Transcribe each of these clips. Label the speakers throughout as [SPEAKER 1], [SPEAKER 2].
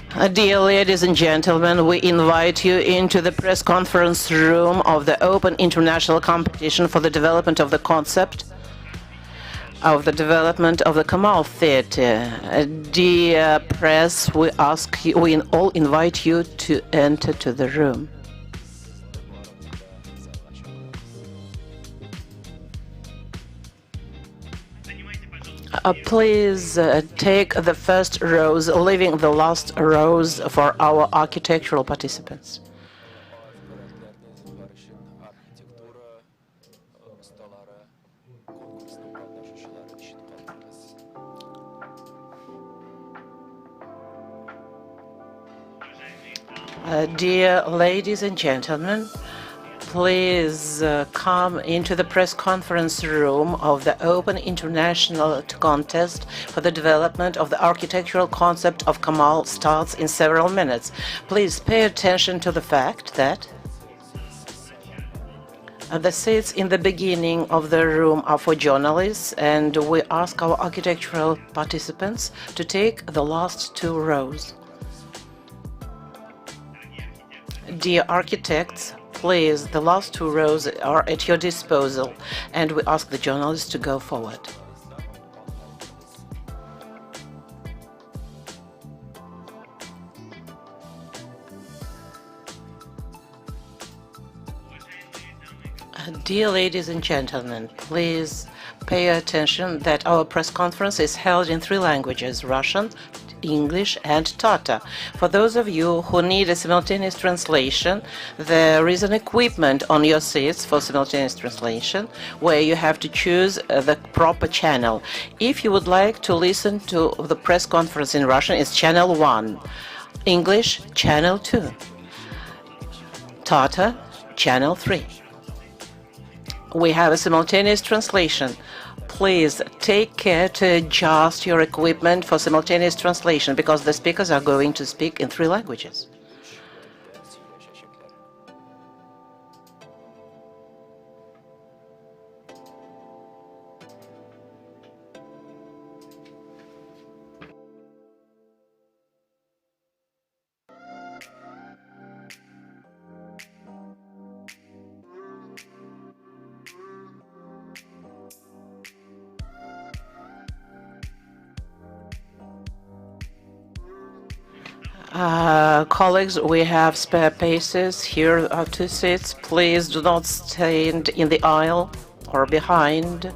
[SPEAKER 1] Dear ladies and gentlemen, we invite you into the press conference room of the Open International Competition for the development of the concept of the development of the Kamal Theatre. Dear press, we all invite you to enter to the room. Please take the first rows, leaving the last rows for our architectural participants. Dear ladies and gentlemen, please come into the press conference room of the Open International Contest for the development of the architectural concept of Kamal starts in several minutes. Please pay attention to the fact that the seats in the beginning of the room are for journalists, and we ask our architectural participants to take the last two rows. Dear architects, please, the last two rows are at your disposal, and we ask the journalists to go forward. Dear ladies and gentlemen, please pay attention that our press conference is held in 3 languages: Russian, English and Tatar. For those of you who need a simultaneous translation, there is an equipment on your seats for simultaneous translation where you have to choose the proper channel. If you would like to listen to the press conference in Russian, it's channel 1, English channel 2, Tatar channel 3. We have a simultaneous translation. Please take care to adjust your equipment for simultaneous translation because the speakers are going to speak in 3 languages. Colleagues, we have spare places. Here are 2 seats. Please do not stand in the aisle or behind.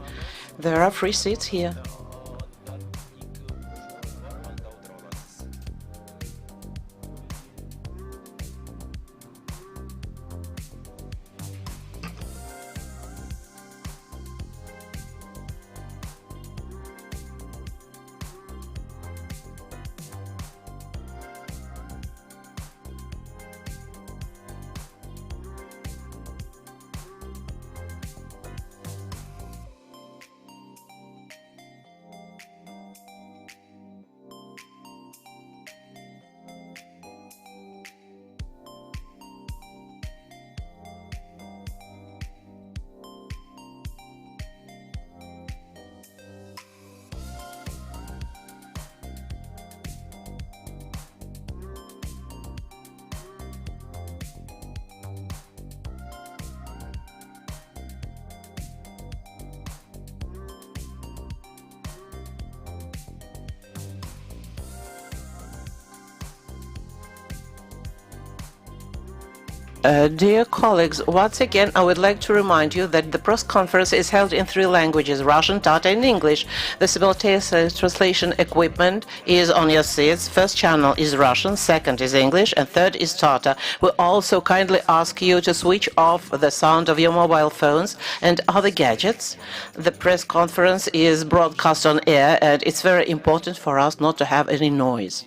[SPEAKER 1] There are free seats here. Dear colleagues, once again, I would like to remind you that the press conference is held in 3 languages: Russian, Tatar, and English. The simultaneous translation equipment is on your seats. First channel is Russian, second is English, and third is Tatar. We also kindly ask you to switch off the sound of your mobile phones and other gadgets. The press conference is broadcast on air, and it's very important for us not to have any noise.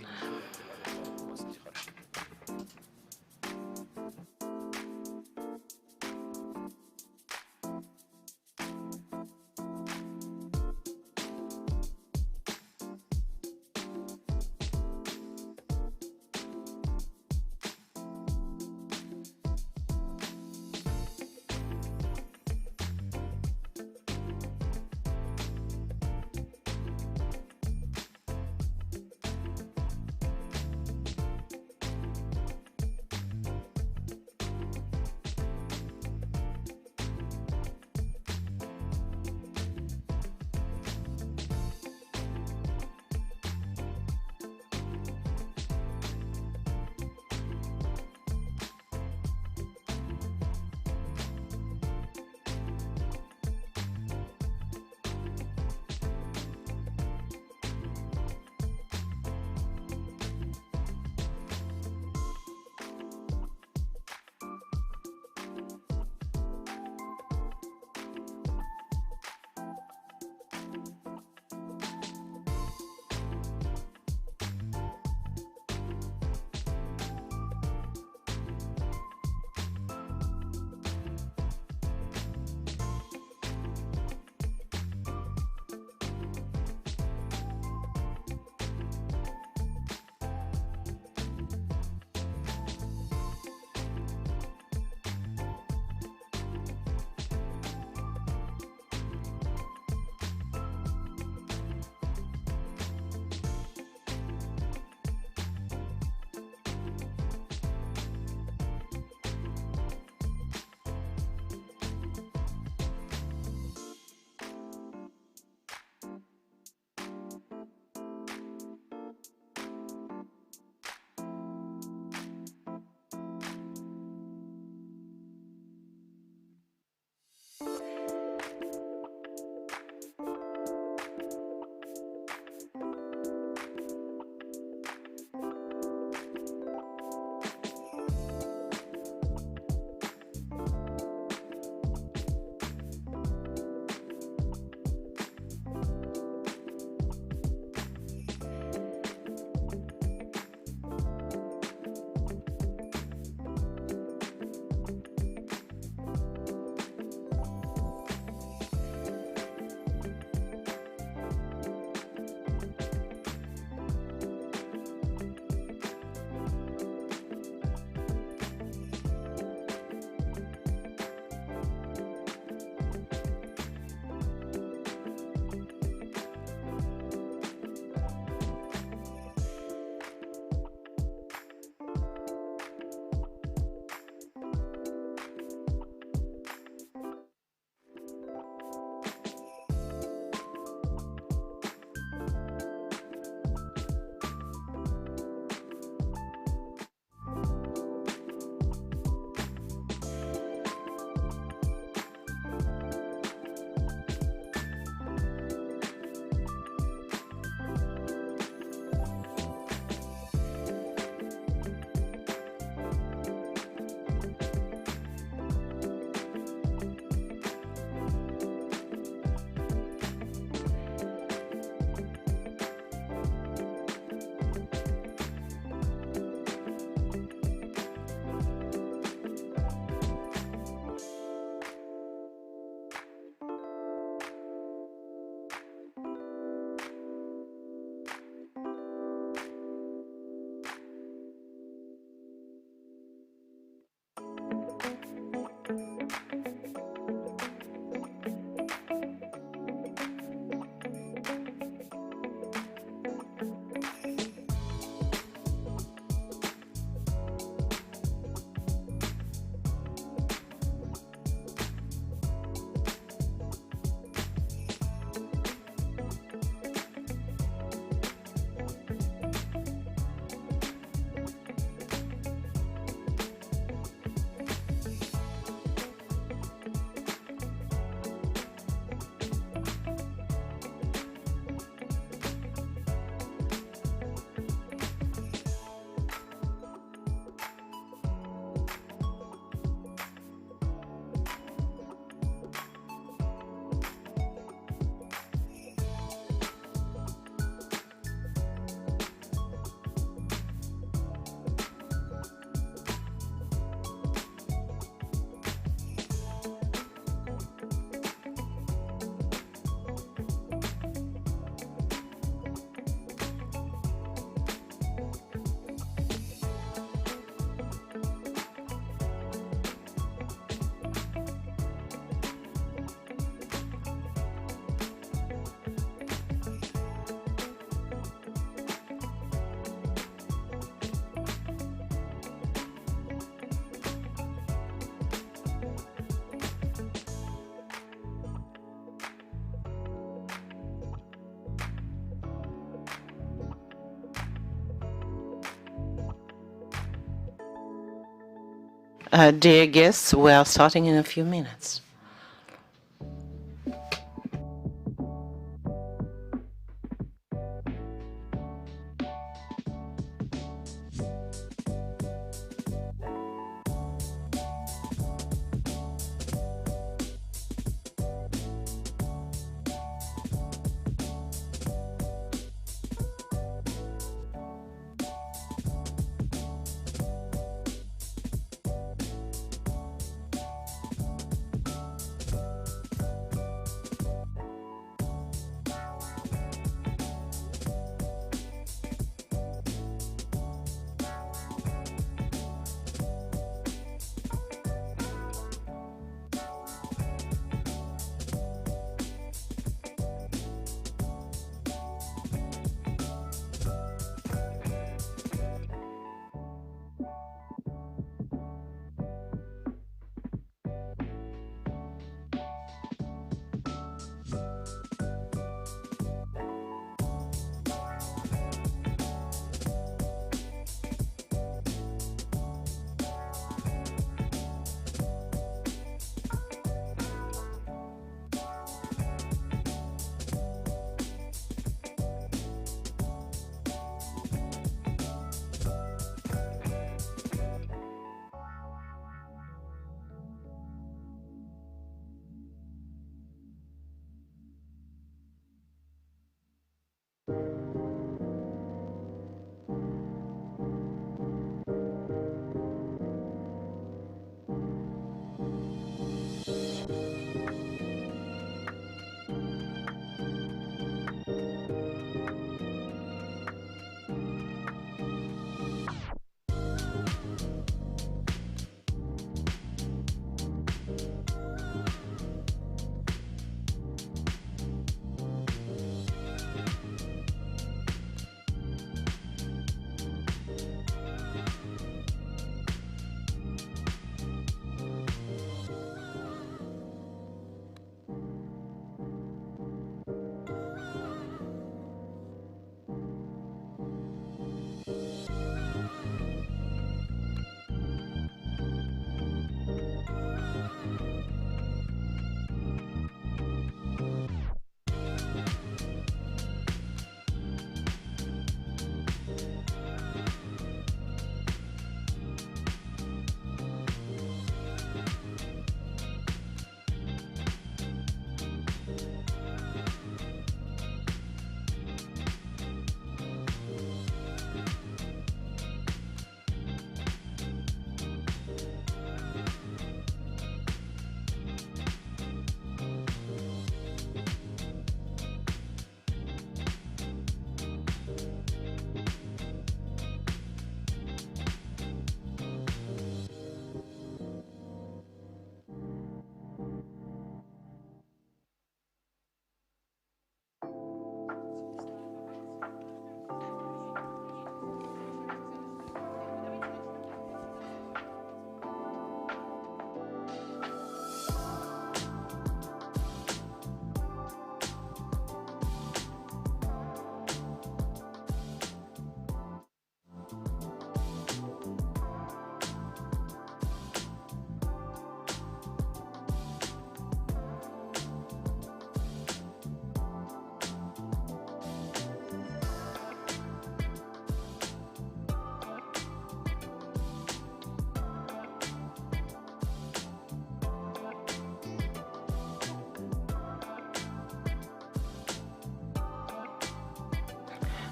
[SPEAKER 1] Dear guests, we are starting in a few minutes.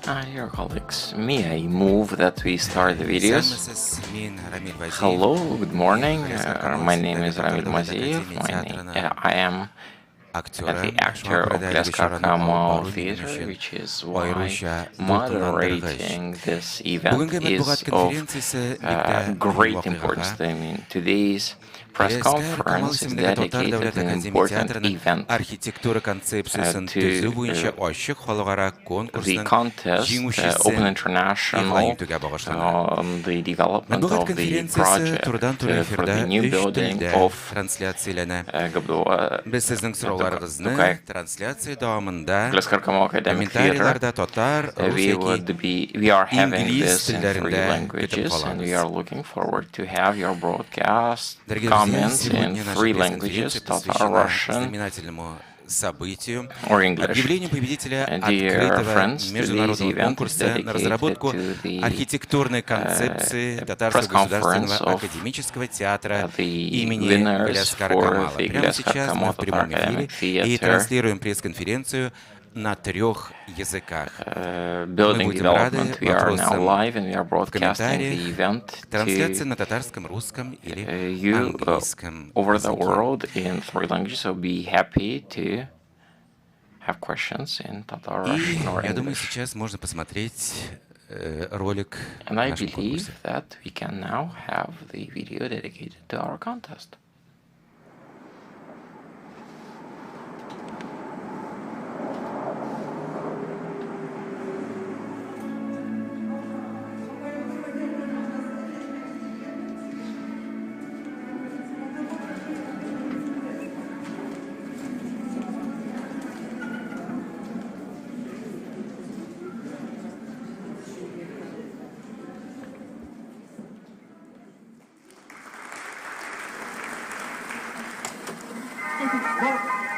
[SPEAKER 2] Dear colleagues, may I move that we start the videos? Hello, good morning. My name is Ramil Maziev. I am the actor of Galiasgar Kamal Theatre, which is why moderating this event is of great importance. I mean, today's press conference is dedicated to an important event to the contest Open International on the development of the project for the new building of
[SPEAKER 3] Аларыбызны трансляция давамында комментарийларда татар, рус яки инглиз телләрендә көтеп калабыз. Дорогие друзья, сегодня наша пресс-конференция посвящена знаменательному событию, объявлению победителя открытого международного конкурса на разработку архитектурной концепции Татарского государственного академического театра имени Галиасгара Камала. Прямо сейчас мы в прямом эфире и транслируем пресс-конференцию на 3 языках. Мы будем рады вопросам в комментариях. Трансляция на татарском, русском или английском языке. И я думаю, сейчас можно посмотреть ролик нашего конкурса.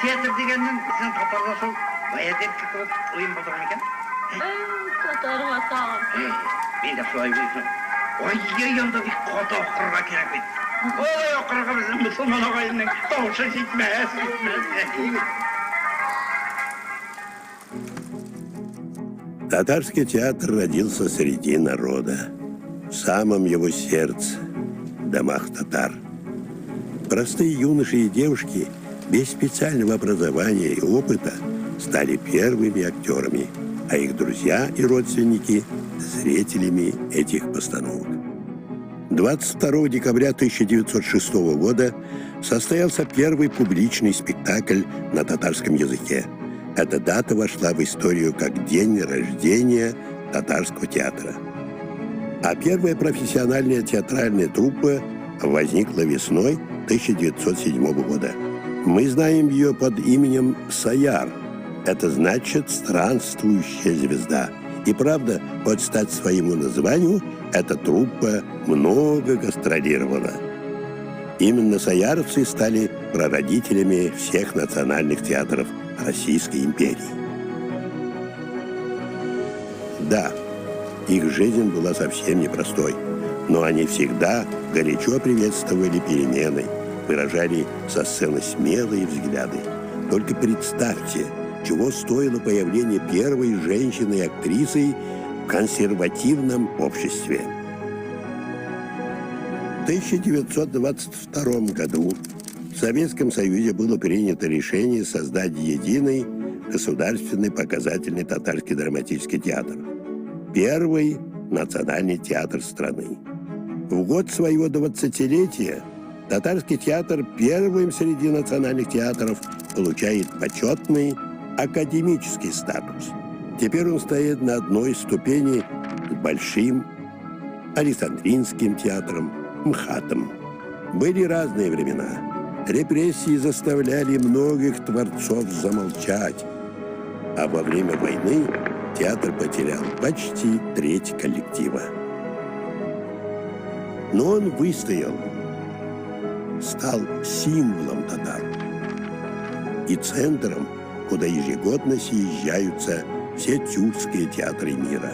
[SPEAKER 4] Театр дегеннен сен татарда шул баядетке кебек уен булдырган икән.
[SPEAKER 5] Татарга тагын.
[SPEAKER 4] Мин дә шулай булсын. Ой, янда бик каты акырга кирәк бит. Ой, акырга безнең мусулман агайның тавышы җитмәс.
[SPEAKER 6] Татарский театр родился среди народа, в самом его сердце, в домах татар. Простые юноши и девушки без специального образования и опыта стали первыми актерами, а их друзья и родственники – зрителями этих постановок. 22 декабря 1906 года состоялся первый публичный спектакль на татарском языке. Эта дата вошла в историю как день рождения татарского театра. А первая профессиональная театральная труппа возникла весной 1907 года. Мы знаем ее под именем «Саяр». Это значит «странствующая звезда». И правда, под стать своему названию, эта труппа много гастролировала. Именно саярцы стали прародителями всех национальных театров Российской империи. Да, их жизнь была совсем непростой, но они всегда горячо приветствовали перемены, выражали со сцены смелые взгляды. Только представьте, чего стоило появление первой женщины-актрисы в консервативном обществе. В 1922 году в Советском Союзе было принято решение создать единый государственный показательный татарский драматический театр. Первый национальный театр страны. В год своего 20-летия Татарский театр первым среди национальных театров получает почетный академический статус. Теперь он стоит на одной ступени с Большим Александринским театром, МХАТом. Были разные времена. Репрессии заставляли многих творцов замолчать. А во время войны театр потерял почти треть коллектива. Но он выстоял, стал символом татар и центром, куда ежегодно съезжаются все тюркские театры мира.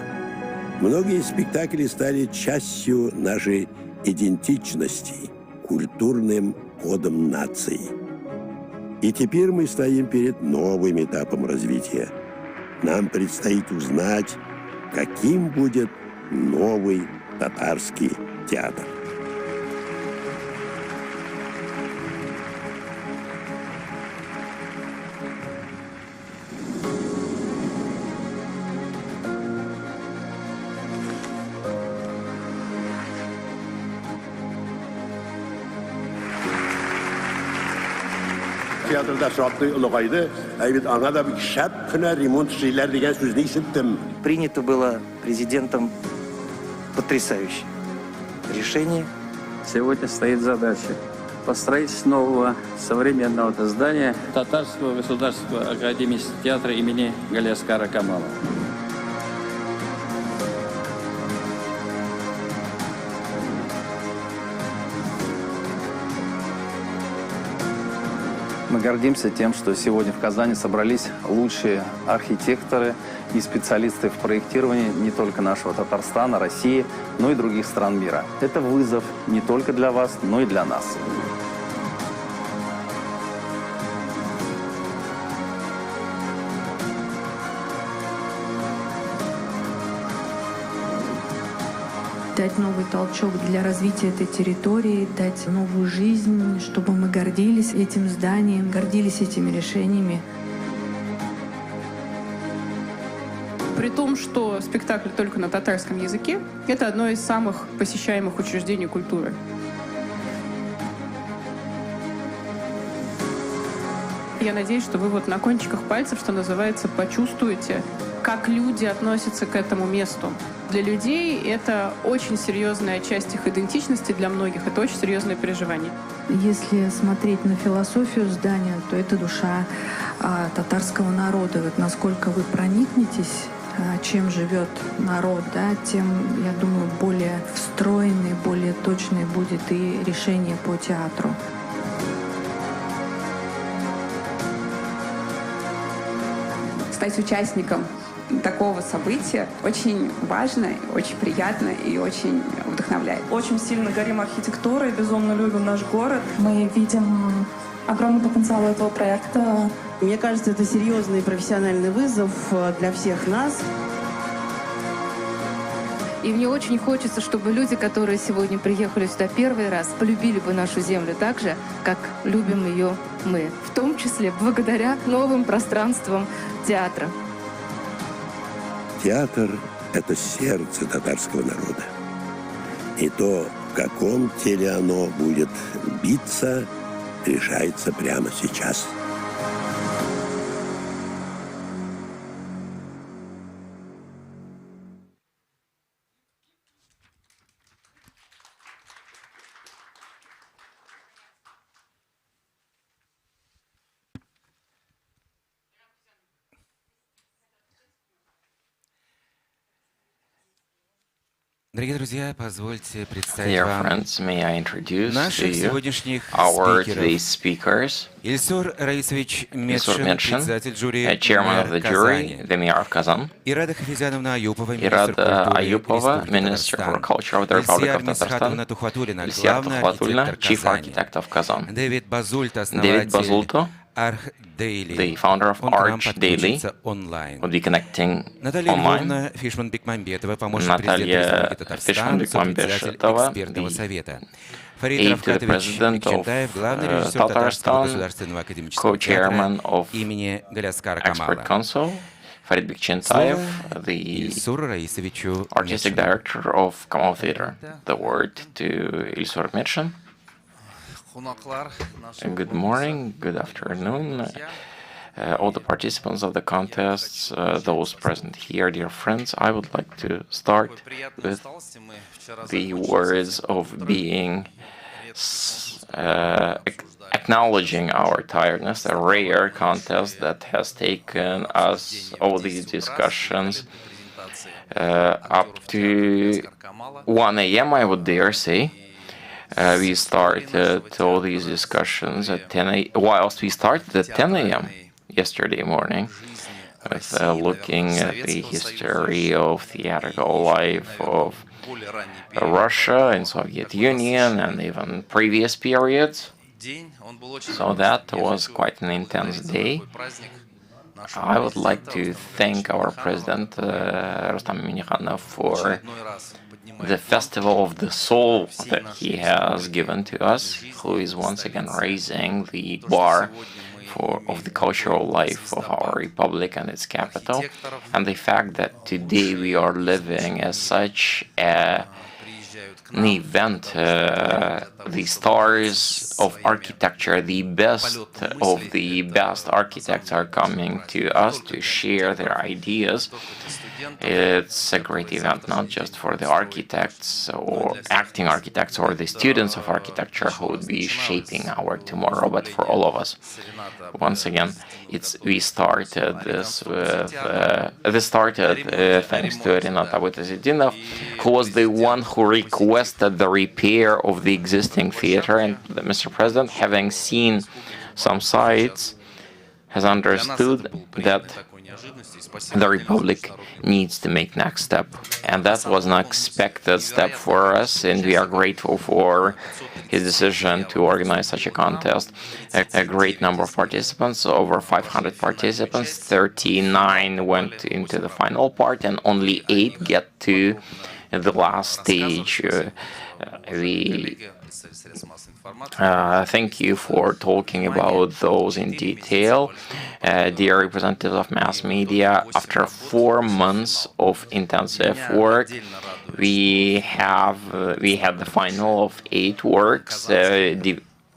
[SPEAKER 6] Многие спектакли стали частью нашей идентичности, культурным кодом нации. И теперь мы стоим перед новым этапом развития. Нам предстоит узнать, каким будет новый татарский театр. Театрда шатлый улыгайды, бит аңа да бик шәп кенә ремонт эшләр дигән сүзне ишеттем.
[SPEAKER 7] Принято было президентом потрясающе решение.
[SPEAKER 8] Сегодня стоит задача по строительству нового современного здания Татарского государственного академического театра имени Галиасгара Камала. Мы гордимся тем, что сегодня в Казани собрались лучшие архитекторы и специалисты в проектировании не только нашего Татарстана, России, но и других стран мира. Это вызов не только для вас, но и для нас.
[SPEAKER 9] Дать новый толчок для развития этой территории, дать новую жизнь, чтобы мы гордились этим зданием, гордились этими решениями.
[SPEAKER 10] При том, что спектакль только на татарском языке, это одно из самых посещаемых учреждений культуры. Я надеюсь, что вы вот на кончиках пальцев, что называется, почувствуете, как люди относятся к этому месту. Для людей это очень серьезная часть их идентичности, для многих это очень серьезное переживание.
[SPEAKER 9] Если смотреть на философию здания, то это душа татарского народа. Вот насколько вы проникнетесь, чем живет народ, да, тем, я думаю, более встроенный, более точный будет и решение по театру.
[SPEAKER 11] Стать участником такого события очень важно, очень приятно и очень вдохновляет.
[SPEAKER 12] Очень сильно горим архитектурой, безумно любим наш город. Мы видим огромный потенциал этого проекта.
[SPEAKER 13] Мне кажется, это серьезный профессиональный вызов для всех нас.
[SPEAKER 14] И мне очень хочется, чтобы люди, которые сегодня приехали сюда первый раз, полюбили бы нашу землю так же, как любим ее мы. В том числе благодаря новым пространствам театра.
[SPEAKER 6] Театр — это сердце татарского народа. И то, в каком теле оно будет биться, решается прямо сейчас.
[SPEAKER 3] Дорогие друзья, позвольте представить
[SPEAKER 2] Dear
[SPEAKER 3] вам
[SPEAKER 2] friends, may I introduce to
[SPEAKER 3] наших
[SPEAKER 2] you
[SPEAKER 3] сегодняшних
[SPEAKER 2] our
[SPEAKER 3] спикеров.
[SPEAKER 2] today's speakers.
[SPEAKER 3] Ильсур Раисович Медшин,
[SPEAKER 2] Medшин,
[SPEAKER 3] председатель жюри,
[SPEAKER 2] chairman of the jury, the mayor of Kazan.
[SPEAKER 3] Ирада Хафизяновна Аюпова,
[SPEAKER 2] Ирада
[SPEAKER 3] министр
[SPEAKER 2] Аюпова,
[SPEAKER 3] культуры
[SPEAKER 2] Minister for
[SPEAKER 3] Республики
[SPEAKER 2] Culture of the Republic
[SPEAKER 3] Татарстан.
[SPEAKER 2] of Tatarstan.
[SPEAKER 3] Ильсияр Тухватуллина,
[SPEAKER 2] Ильсияр
[SPEAKER 3] главный
[SPEAKER 2] Тухватуллина,
[SPEAKER 3] архитектор
[SPEAKER 2] Chief
[SPEAKER 3] Казани.
[SPEAKER 2] Architect of Kazan.
[SPEAKER 3] Дэвид Базульт,
[SPEAKER 2] David
[SPEAKER 3] основатель
[SPEAKER 2] Bazulto,
[SPEAKER 3] Arch-Daily.
[SPEAKER 2] the founder of
[SPEAKER 3] Он к нам
[SPEAKER 2] Arch Daily,
[SPEAKER 3] подключится онлайн.
[SPEAKER 2] will be connecting
[SPEAKER 3] Наталья
[SPEAKER 2] online.
[SPEAKER 3] Львовна Фишман-Бекмамбетова, помощник
[SPEAKER 2] Наталья
[SPEAKER 3] президента Республики Татарстан, председатель
[SPEAKER 2] Фишман-Бекмамбетова,
[SPEAKER 3] экспертного совета.
[SPEAKER 2] aide
[SPEAKER 3] Фарид
[SPEAKER 2] to the
[SPEAKER 3] Рафкатович
[SPEAKER 2] president of
[SPEAKER 3] Чентаев, главный режиссер Татарского
[SPEAKER 2] Tatarstan,
[SPEAKER 3] государственного академического
[SPEAKER 2] co-chairman
[SPEAKER 3] театра
[SPEAKER 2] of
[SPEAKER 3] имени Галиасгара Камала.
[SPEAKER 2] Expert Council, Farid Bekchentayev,
[SPEAKER 3] Слово
[SPEAKER 2] the
[SPEAKER 3] Ильсуру Раисовичу
[SPEAKER 2] artistic
[SPEAKER 3] Медшину.
[SPEAKER 2] director of Kamal Theatre. The word to Ilsur Medşin. Good morning, good afternoon. All the participants of the contests, those present here, dear friends, I would like to start with the words of being acknowledging our tiredness, a rare contest that has taken us all these discussions up to 1 a.m., I would dare say. We started all these discussions at 10 a.m. Whilst we started at 10 a.m. yesterday morning, with looking at the history of theatrical life of Russia and Soviet Union and even previous periods. So that was quite an intense day. I would like to thank our president, Rustam Minnikhanov, for the festival of the soul that he has given to us, who is once again raising the bar of the cultural life of our republic and its capital, and the fact that today we are living as such a an event, the stars of architecture, the best of the best architects are coming to us to share their ideas. It's a great event, not just for the architects or acting architects or the students of architecture who would be shaping our tomorrow, but for all of us. Once again, we started this with thanks to Renat Abutazidinov, who was the one who requested the repair of the existing theater, and Mr. President, having seen some sites, has understood that the Republic needs to make next step. And that was an unexpected step for us, and we are grateful for his decision to organize such a contest. A great number of participants, over 500 participants, 39 went into the final part, and only 8 get to the last stage. Thank you for talking about those in detail. Dear representatives of mass media, after 4 months of intensive work, we had the final of 8 works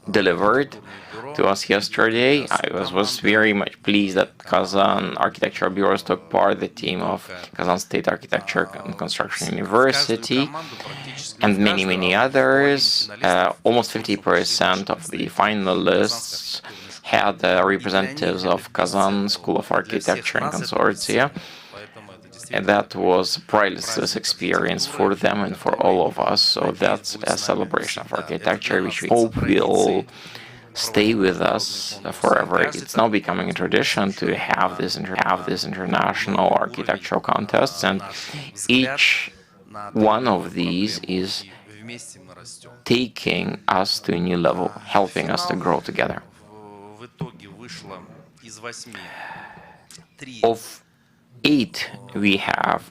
[SPEAKER 2] delivered to us yesterday. I was very much pleased that Kazan Architectural Bureaus took part, the team of Kazan State Architecture and Construction University, and many others. Almost 50% of the finalists had representatives of Kazan School of Architecture and Consortia. And that was a priceless experience for them and for all of us. So that's a celebration of architecture, which we hope will stay with us forever. It's now becoming a tradition to have this international architectural contests, and each one of these is taking us to a new level, helping us to grow together. Of 8 we have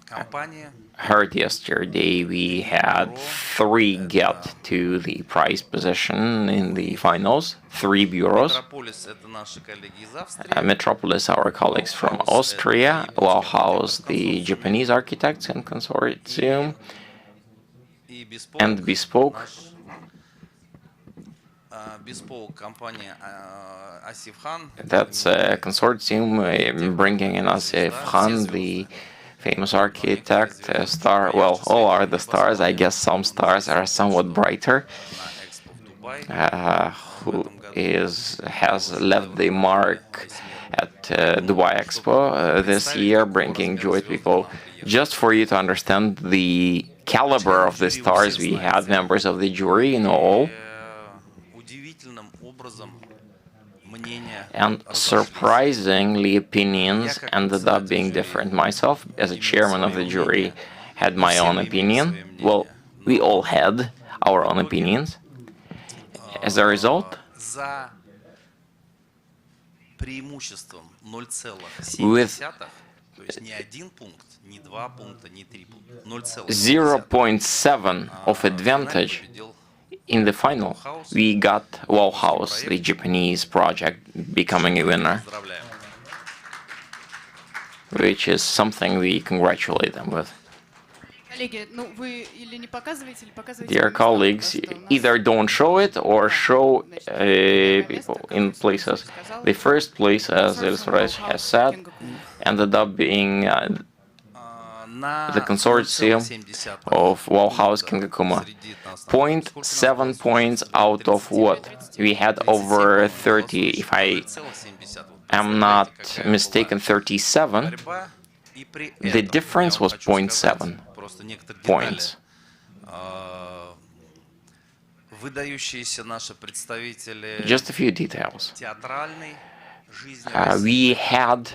[SPEAKER 2] heard yesterday, we had 3 get to the prize position in the finals, 3 bureaus. Metropolis, our colleagues from Austria, Bauhaus, the Japanese architects and consortium, and Bespoke. That's a consortium bringing in Asif Khan, the famous architect, a star. Well, all are the stars. I guess some stars are somewhat brighter. Who has left the mark at Dubai Expo this year, bringing joy to people. Just for you to understand the caliber of the stars, we had members of the jury in all. And surprisingly, opinions ended up being different. Myself, as a chairman of the jury, had my own opinion. Well, we all had our own opinions. As a result, with 0.7 of advantage in the final, we got Bauhaus, the Japanese project, becoming a winner, which is something we congratulate them with. Dear colleagues, either don't show it or show people in places. The first place, as Ilsraj has said, ended up being the consortium of Bauhaus Kingakuma. 0.7 points out of what? We had over 30, if I am not mistaken, 37. The difference was 0.7 points. Just a few details. We had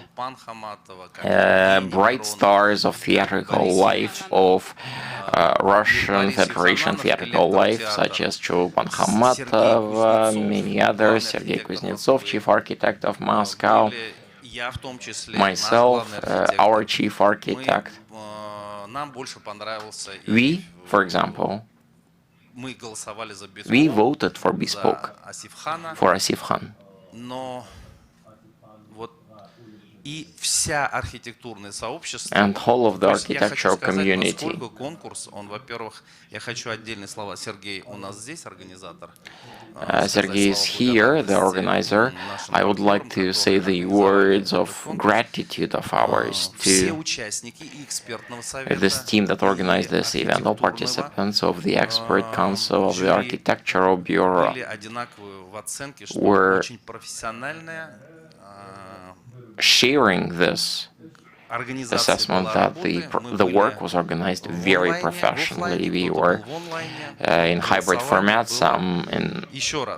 [SPEAKER 2] bright stars of theatrical life, of Russian Federation theatrical life, such as Chupan Khamatov, many others, Sergei Kuznetsov, chief architect of Moscow, myself, our chief architect. We, for example, we voted for Bespoke, for Asif Khan. and whole of the architectural community. Sergey is here, the organizer. I would like to say the words of gratitude of ours to this team that organized this event, all participants of the Expert Council of the Architectural Bureau were sharing this assessment that the work was organized very professionally. We were in hybrid format, some in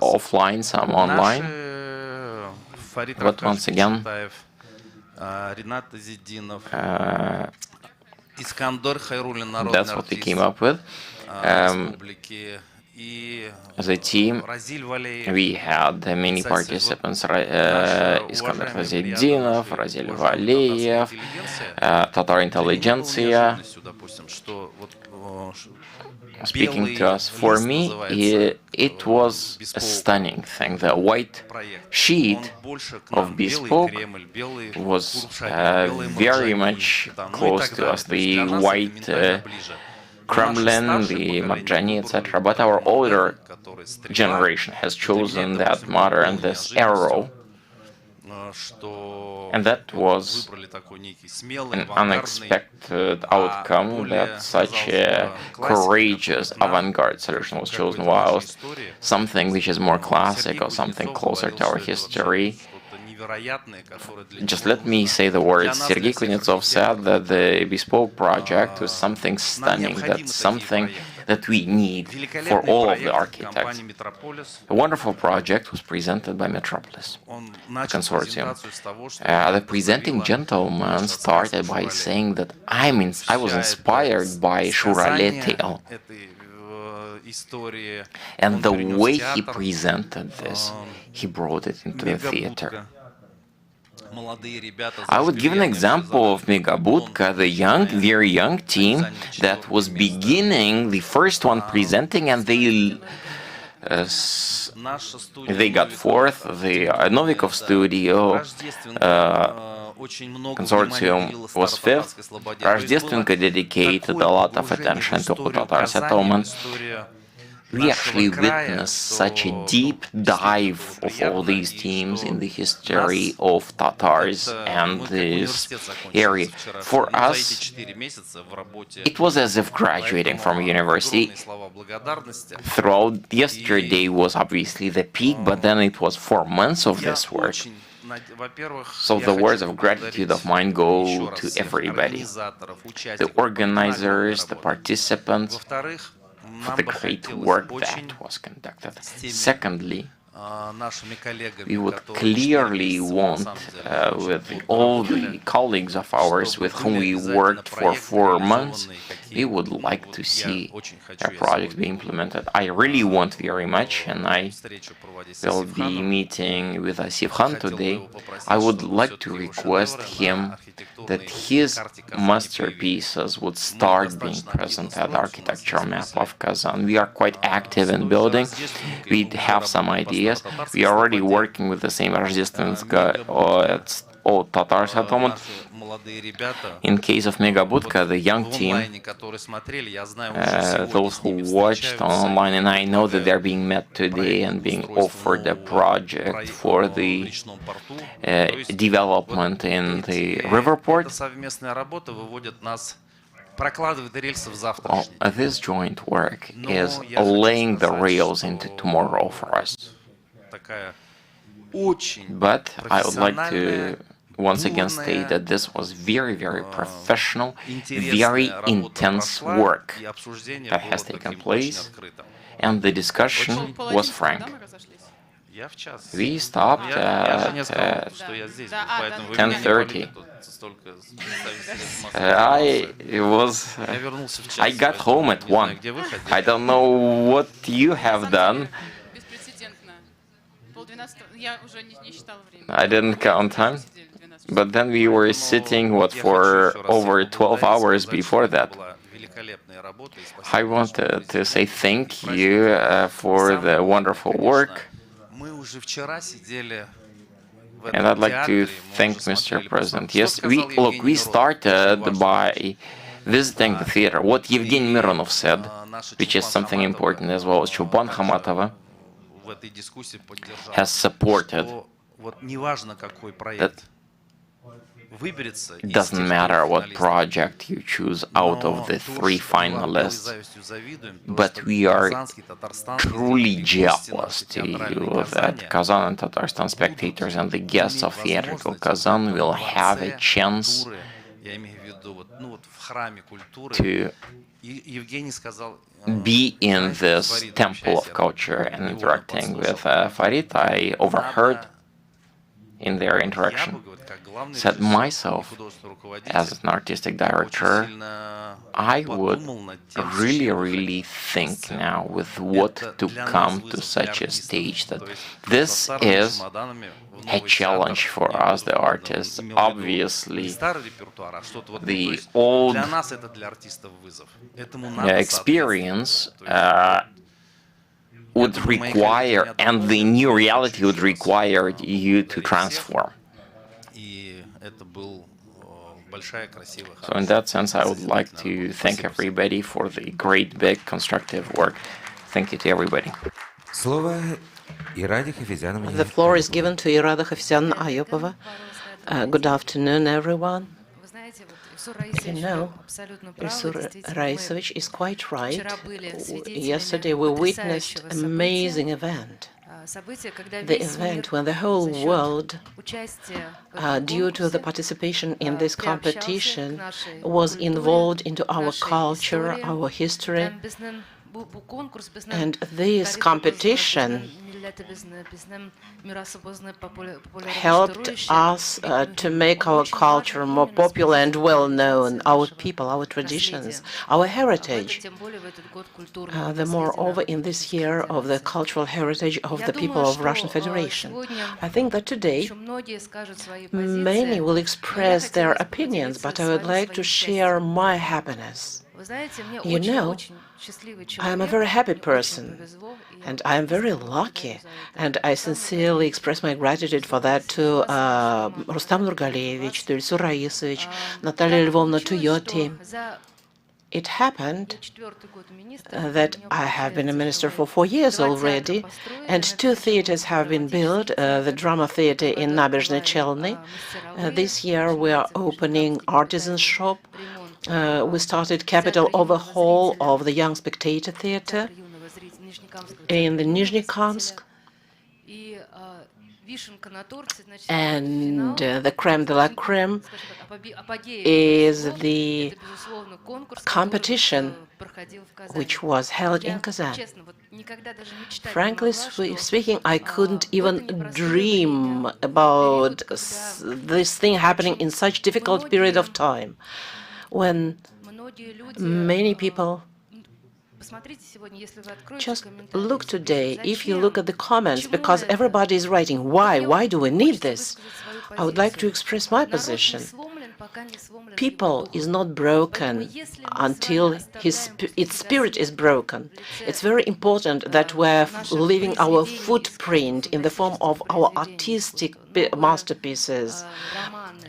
[SPEAKER 2] offline, some online. But once again, that's what we came up with. As a team, we had many participants: Iskandar Fazidinov, Razil Valiyev, Tatar intelligentsia, speaking to us. For me, it was a stunning thing. The white sheet of Bespoke was very much close to us. The white Kremlin, the Marjani, etc. But our older generation has chosen that modern, this arrow, and that was an unexpected outcome, that such a courageous avant-garde solution was chosen, whilst something which is more classic or something closer to our history. Just let me say the words. Sergei Kuznetsov said that the Bespoke project was something stunning, that's something that we need for all of the architects. A wonderful project was presented by Metropolis, the consortium. The presenting gentleman started by saying that I was inspired by Shurale tale. And the way he presented this, he brought it into the theater. I would give an example of Megabudka, the young, very young team that was beginning, the first one presenting, and they got fourth. The Novikov studio consortium was fifth. Rождественка dedicated a lot of attention to Tatar settlement. We actually witnessed such a deep dive of all these teams in the history of Tatars and this area. For us, it was as if graduating from university. Throughout yesterday was obviously the peak, but then it was 4 months of this work. So the words of gratitude of mine go to everybody, the organizers, the participants, for the great work that was conducted. Secondly, we would clearly want, with all the colleagues of ours with whom we worked for 4 months, we would like to see our project be implemented. I really want very much, and I will be meeting with Asif Khan today. I would like to request him that his masterpieces would start being present at the architectural map of Kazan. We are quite active in building. We have some ideas. We are already working with the same Rождественка or Tatar settlement. In case of Megabudka, the young team, those who watched online, and I know that they're being met today and being offered a project for the development in the river port. This joint work is laying the rails into tomorrow for us. But I would like to once again state that this was very, very professional, very intense work that has taken place, and the discussion was frank. We stopped at 10:30. I got home at 1. I don't know what you have done. I didn't count time. But then we were sitting, for over 12 hours before that. I wanted to say thank you for the wonderful work. And I'd like to thank Mr. President. Yes, we started by visiting the theater. What Evgeny Mironov said, which is something important as well, Chuban Khamatova has supported that it doesn't matter what project you choose out of the 3 finalists, but we are truly jealous to you that Kazan and Tatarstan spectators and the guests of Theatrical Kazan will have a chance to be in this temple of culture and interacting with Farid. I overheard in their interaction, said myself, as an artistic director, I would really think now with what to come to such a stage that this is a challenge for us, the artists. Obviously, the old experience would require, and the new reality would require you to transform. So in that sense, I would like to thank everybody for the great, big, constructive work. Thank you to everybody.
[SPEAKER 1] The floor is given to Irada Hafizyan Ayupova. Good afternoon, everyone. You know, Ilsur Raisovich is quite right. Yesterday we witnessed an amazing event. The event when the whole world, due to the participation in this competition, was involved into our culture, our history. And this competition helped us to make our culture more popular and well-known, our people, our traditions, our heritage. The moreover, in this year of the cultural heritage of the people of Russian Federation. I think that today many will express their opinions, but I would like to share my happiness. You know, I am a very happy person, and I am very lucky, and I sincerely express my gratitude for that to Rustam Nurgalevich, to Ilsur Raisovich, Natalia Lvovna, to your team. It happened that I have been a minister for 4 years already, and 2 theaters have been built, the drama theater in Nabezhnye Chelny. This year we are opening artisan shop. We started capital overhaul of the Young Spectator Theater in the Nizhny-Kamsk. And the crème de la crème is the competition which was held in Kazan. Frankly speaking, I couldn't even dream about this thing happening in such difficult period of time, when many people just look today. If you look at the comments, because everybody is writing, why do we need this? I would like to express my position. People is not broken until its spirit is broken. It's very important that we're leaving our footprint in the form of our artistic masterpieces,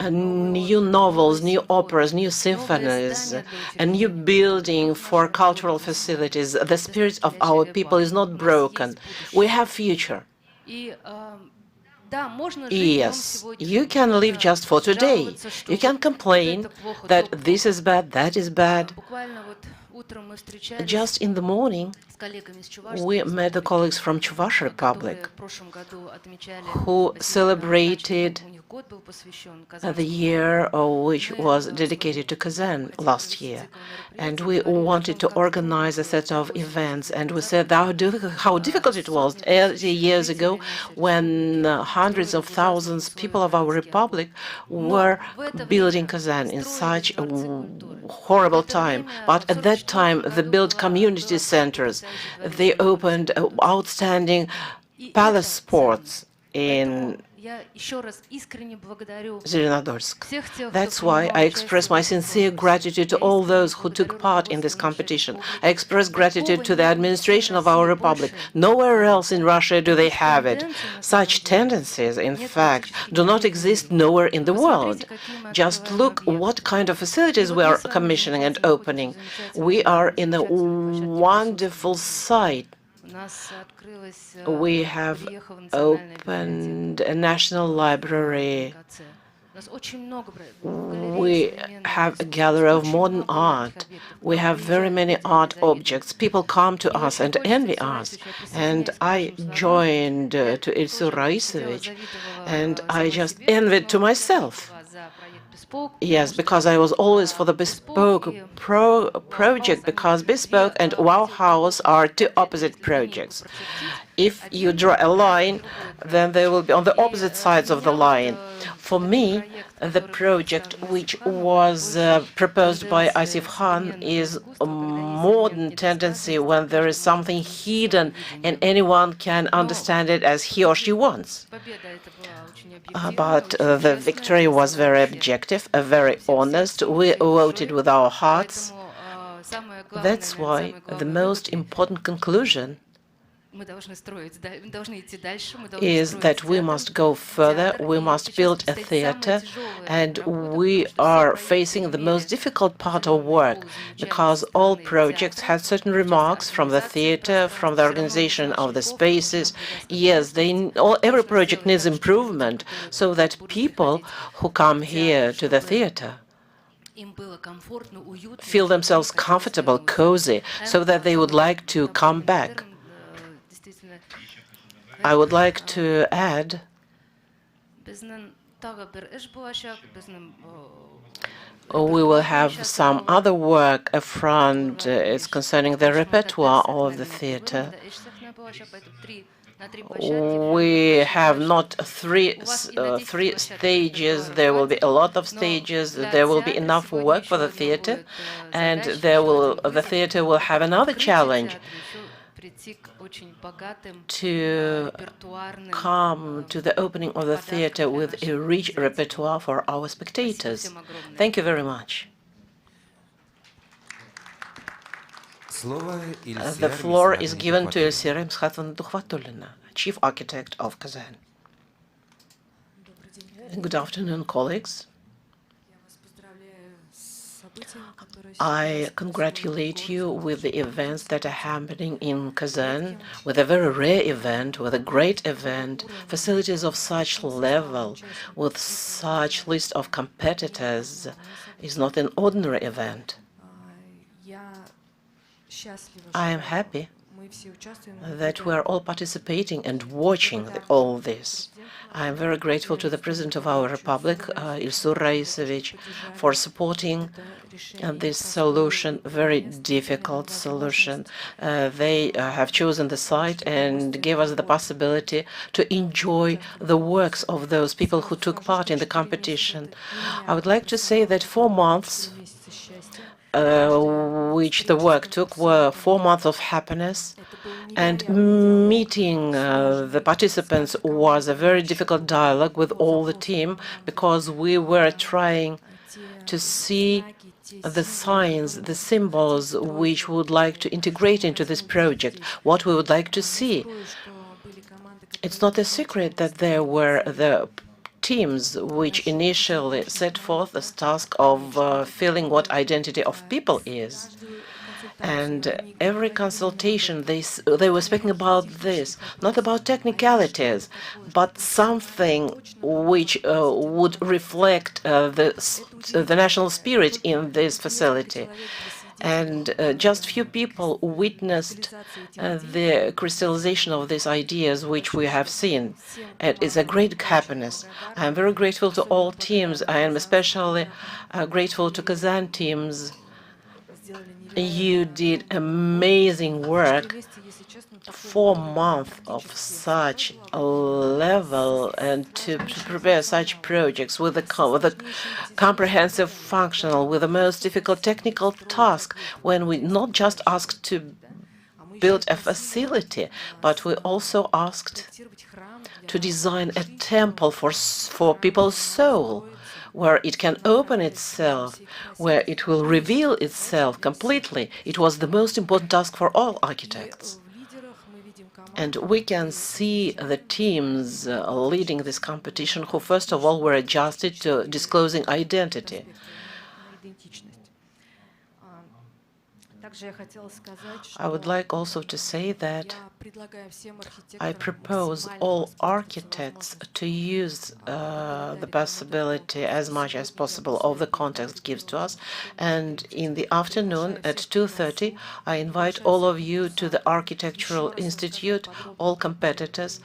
[SPEAKER 1] new novels, new operas, new symphonies, a new building for cultural facilities. The spirit of our people is not broken. We have future. Yes, you can live just for today. You can complain that this is bad, that is bad. Just in the morning, we met the colleagues from Chuvash Republic who celebrated the year which was dedicated to Kazan last year. And we wanted to organize a set of events, and we said how difficult it was 80 years ago when hundreds of thousands of people of our republic were building Kazan in such a horrible time. But at that time, they built community centers. They opened outstanding palace sports in Zelenodolsk. That's why I express my sincere gratitude to all those who took part in this competition. I express gratitude to the administration of our republic. Nowhere else in Russia do they have it. Such tendencies, in fact, do not exist nowhere in the world. Just look what kind of facilities we are commissioning and opening. We are in a wonderful site. We have opened a national library. We have a gallery of modern art. We have very many art objects. People come to us and envy us. And I joined to Ilsur Raisovich, and I just envied to myself. Yes, because I was always for the bespoke project, because bespoke and Wow House are two opposite projects. If you draw a line, then they will be on the opposite sides of the line. For me, the project which was proposed by Asif Khan is a modern tendency when there is something hidden and anyone can understand it as he or she wants. But the victory was very objective, very honest. We voted with our hearts. That's why the most important conclusion is that we must go further, we must build a theater, and we are facing the most difficult part of work, because all projects had certain remarks from the theater, from the organization of the spaces. Yes, every project needs improvement, so that people who come here to the theater feel themselves comfortable, cozy, so that they would like to come back. I would like to add we will have some other work front. It's concerning the repertoire of the theater. We have not three stages. There will be a lot of stages. There will be enough work for the theater, and the theater will have another challenge to come to the opening of the theater with a rich repertoire for our spectators. Thank you very much. The floor is given to Elvira Mskhatovyna, Chief Architect of Kazan. Good afternoon, colleagues. I congratulate you with the events that are happening in Kazan, with a very rare event, with a great event, facilities of such level, with such list of competitors, is not an ordinary event. I am happy that we are all participating and watching all this. I am very grateful to the President of our Republic, Ilsur Raisovich, for supporting this solution, very difficult solution. They have chosen the site and gave us the possibility to enjoy the works of those people who took part in the competition. I would like to say that 4 months which the work took were 4 months of happiness, and meeting the participants was a very difficult dialogue with all the team, because we were trying to see the signs, the symbols which we would like to integrate into this project, what we would like to see. It's not a secret that there were the teams which initially set forth this task of feeling what identity of people is. And every consultation, they were speaking about this, not about technicalities, but something which would reflect the national spirit in this facility. And just few people witnessed the crystallization of these ideas which we have seen. It is a great happiness. I am very grateful to all teams. I am especially grateful to Kazan teams. You did amazing work. 4 months of such a level, and to prepare such projects with a comprehensive functional, with the most difficult technical task, when we not just asked to build a facility, but we also asked to design a temple for people's soul, where it can open itself, where it will reveal itself completely. It was the most important task for all architects. And we can see the teams leading this competition who, first of all, were adjusted to disclosing identity. I would like also to say that I propose all architects to use the possibility as much as possible of the context gives to us. And in the afternoon at 2:30, I invite all of you to the Architectural Institute, all competitors,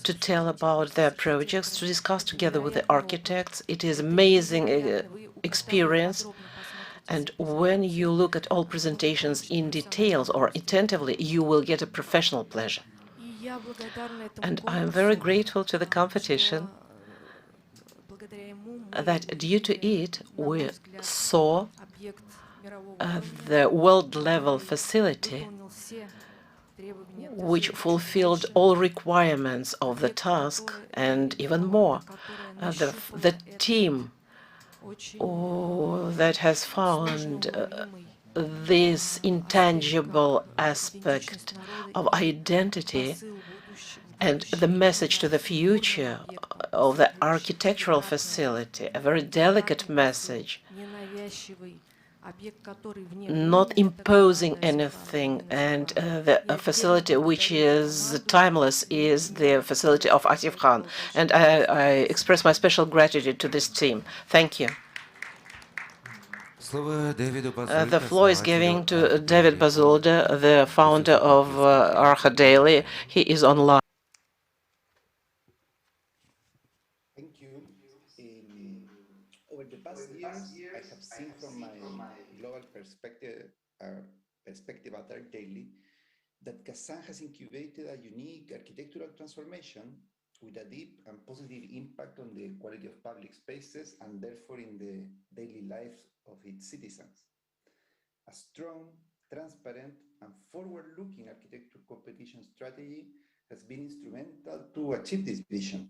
[SPEAKER 1] to tell about their projects, to discuss together with the architects. It is amazing experience. And when you look at all presentations in details or attentively, you will get a professional pleasure. And I am very grateful to the competition that due to it, we saw the world-level facility which fulfilled all requirements of the task and even more. The team that has found this intangible aspect of identity and the message to the future of the architectural facility, a very delicate message, not imposing anything, and the facility which is timeless is the facility of Asif Khan. And I express my special gratitude to this team. Thank you. The floor is given to David Bazulda, the founder of Arha Daily. He is online.
[SPEAKER 15] Thank you. Over the past years, I have seen from my global perspective at Arha Daily, that Kazan has incubated a unique architectural transformation with a deep and positive impact on the quality of public spaces and therefore in the daily lives of its citizens. A strong, transparent, and forward-looking architecture competition strategy has been instrumental to achieve this vision,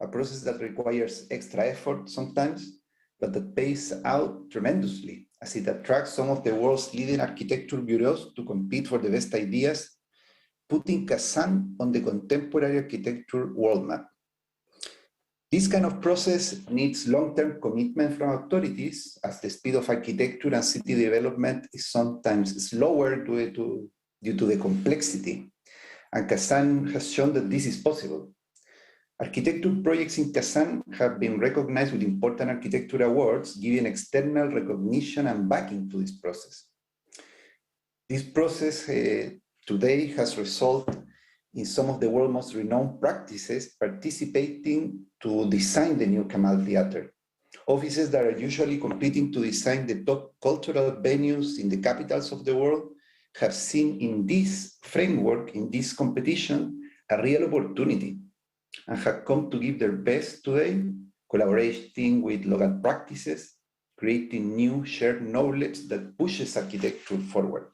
[SPEAKER 15] a process that requires extra effort sometimes, but that pays out tremendously as it attracts some of the world's leading architecture bureaus to compete for the best ideas, putting Kazan on the contemporary architecture world map. This kind of process needs long-term commitment from authorities, as the speed of architecture and city development is sometimes slower due to the complexity. And Kazan has shown that this is possible. Architecture projects in Kazan have been recognized with important architecture awards, giving external recognition and backing to this process. This process today has resulted in some of the world's most renowned practices participating to design the new Kamal Theatre. Offices that are usually competing to design the top cultural venues in the capitals of the world have seen in this framework, in this competition, a real opportunity and have come to give their best today, collaborating with local practices, creating new shared knowledge that pushes architecture forward.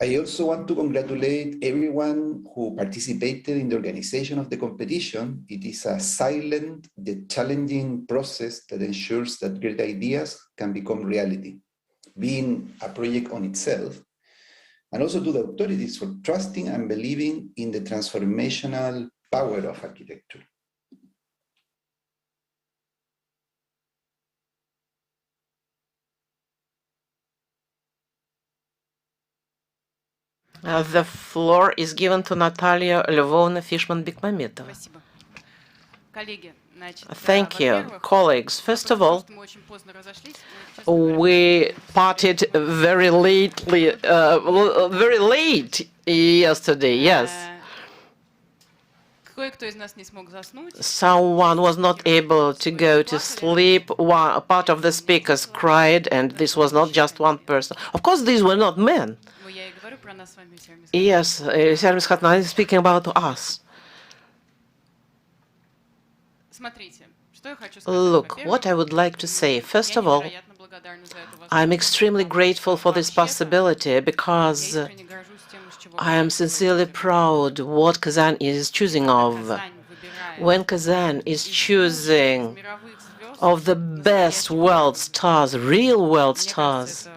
[SPEAKER 15] I also want to congratulate everyone who participated in the organization of the competition. It is a silent yet challenging process that ensures that great ideas can become reality, being a project on itself, and also to the authorities for trusting and believing in the transformational power of architecture.
[SPEAKER 1] The floor is given to Natalia Lьвовна Fishman-Bikmametova. Thank you, colleagues. First of all, we parted very late yesterday, yes. Someone was not able to go to sleep. Part of the speakers cried, and this was not just one person. Of course, these were not men. Yes, Servis Khatna is speaking about us. Look, what I would like to say, first of all, I'm extremely grateful for this possibility because I am sincerely proud what Kazan is choosing of. When Kazan is choosing of the best world stars, real world stars,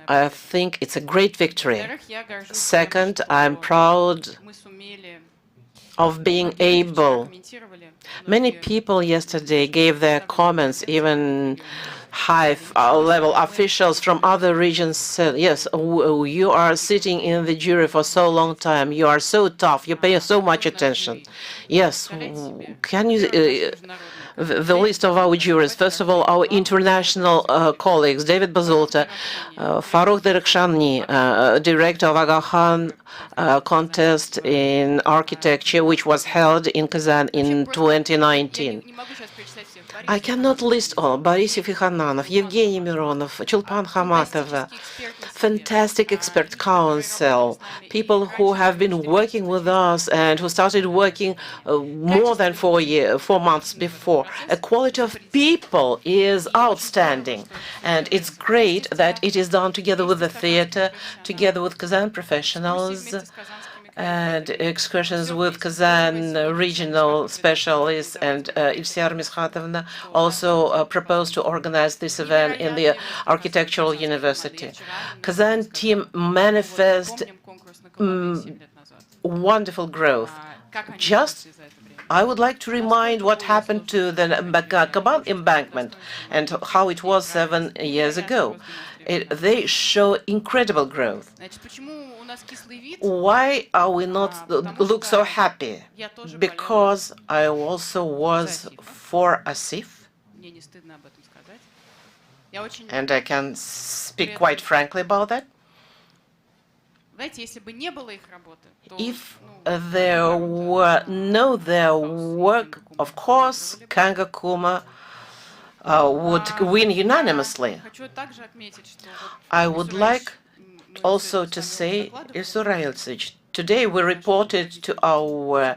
[SPEAKER 1] I think it's a great victory. Second, I'm proud of being able. Many people yesterday gave their comments, even high-level officials from other regions said, yes, you are sitting in the jury for so long time, you are so tough, you pay so much attention. Yes, can you, the list of our jurors, first of all, our international colleagues, David Bazolta, Farukh Derekshani, director of Aga Khan contest in architecture, which was held in Kazan in 2019. I cannot list all. Boris Yefikhananov, Evgeny Mironov, Chulpan Khamatova, fantastic expert council, people who have been working with us and who started working more than 4 months before. A quality of people is outstanding, and it's great that it is done together with the theater, together with Kazan professionals, and excursions with Kazan regional specialists, and Ilsiar Miskhatovna also proposed to organize this event in the Architectural University. Kazan team manifest wonderful growth. I would like to remind what happened to the Kamal embankment and how it was 7 years ago. They show incredible growth. Why are we not look so happy? Because I also was for Asif, and I can speak quite frankly about that. If there were no their work, of course, Kanga-Kuma would win unanimously. I would like also to say, today we reported to our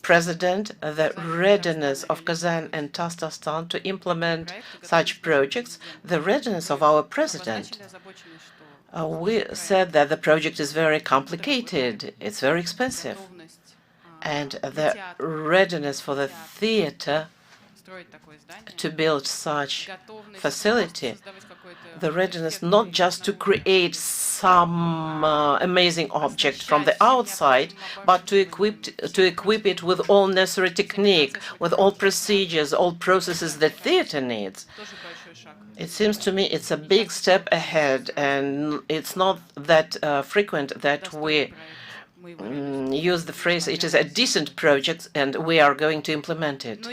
[SPEAKER 1] president the readiness of Kazan and Tatarstan to implement such projects, the readiness of our president. We said that the project is very complicated, it's very expensive, and the readiness for the theater to build such facility, the readiness not just to create some amazing object from the outside, but to equip it with all necessary technique, with all procedures, all processes that theater needs. It seems to me it's a big step ahead, and it's not that frequent that we use the phrase, it is a decent project and we are going to implement it,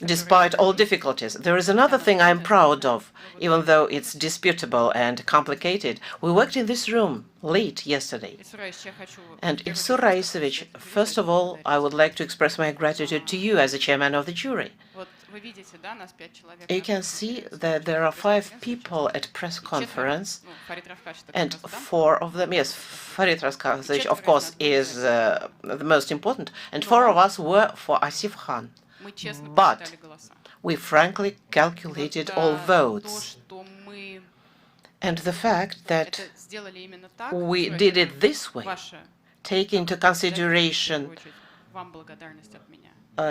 [SPEAKER 1] despite all difficulties. There is another thing I'm proud of, even though it's disputable and complicated. We worked in this room late yesterday. And Ilsur Raisovich, first of all, I would like to express my gratitude to you as the chairman of the jury. You can see that there are 5 people at press conference, and 4 of them, yes, Farid Raskazovich, of course, is the most important, and 4 of us were for Asif Khan. But we frankly calculated all votes. And the fact that we did it this way, take into consideration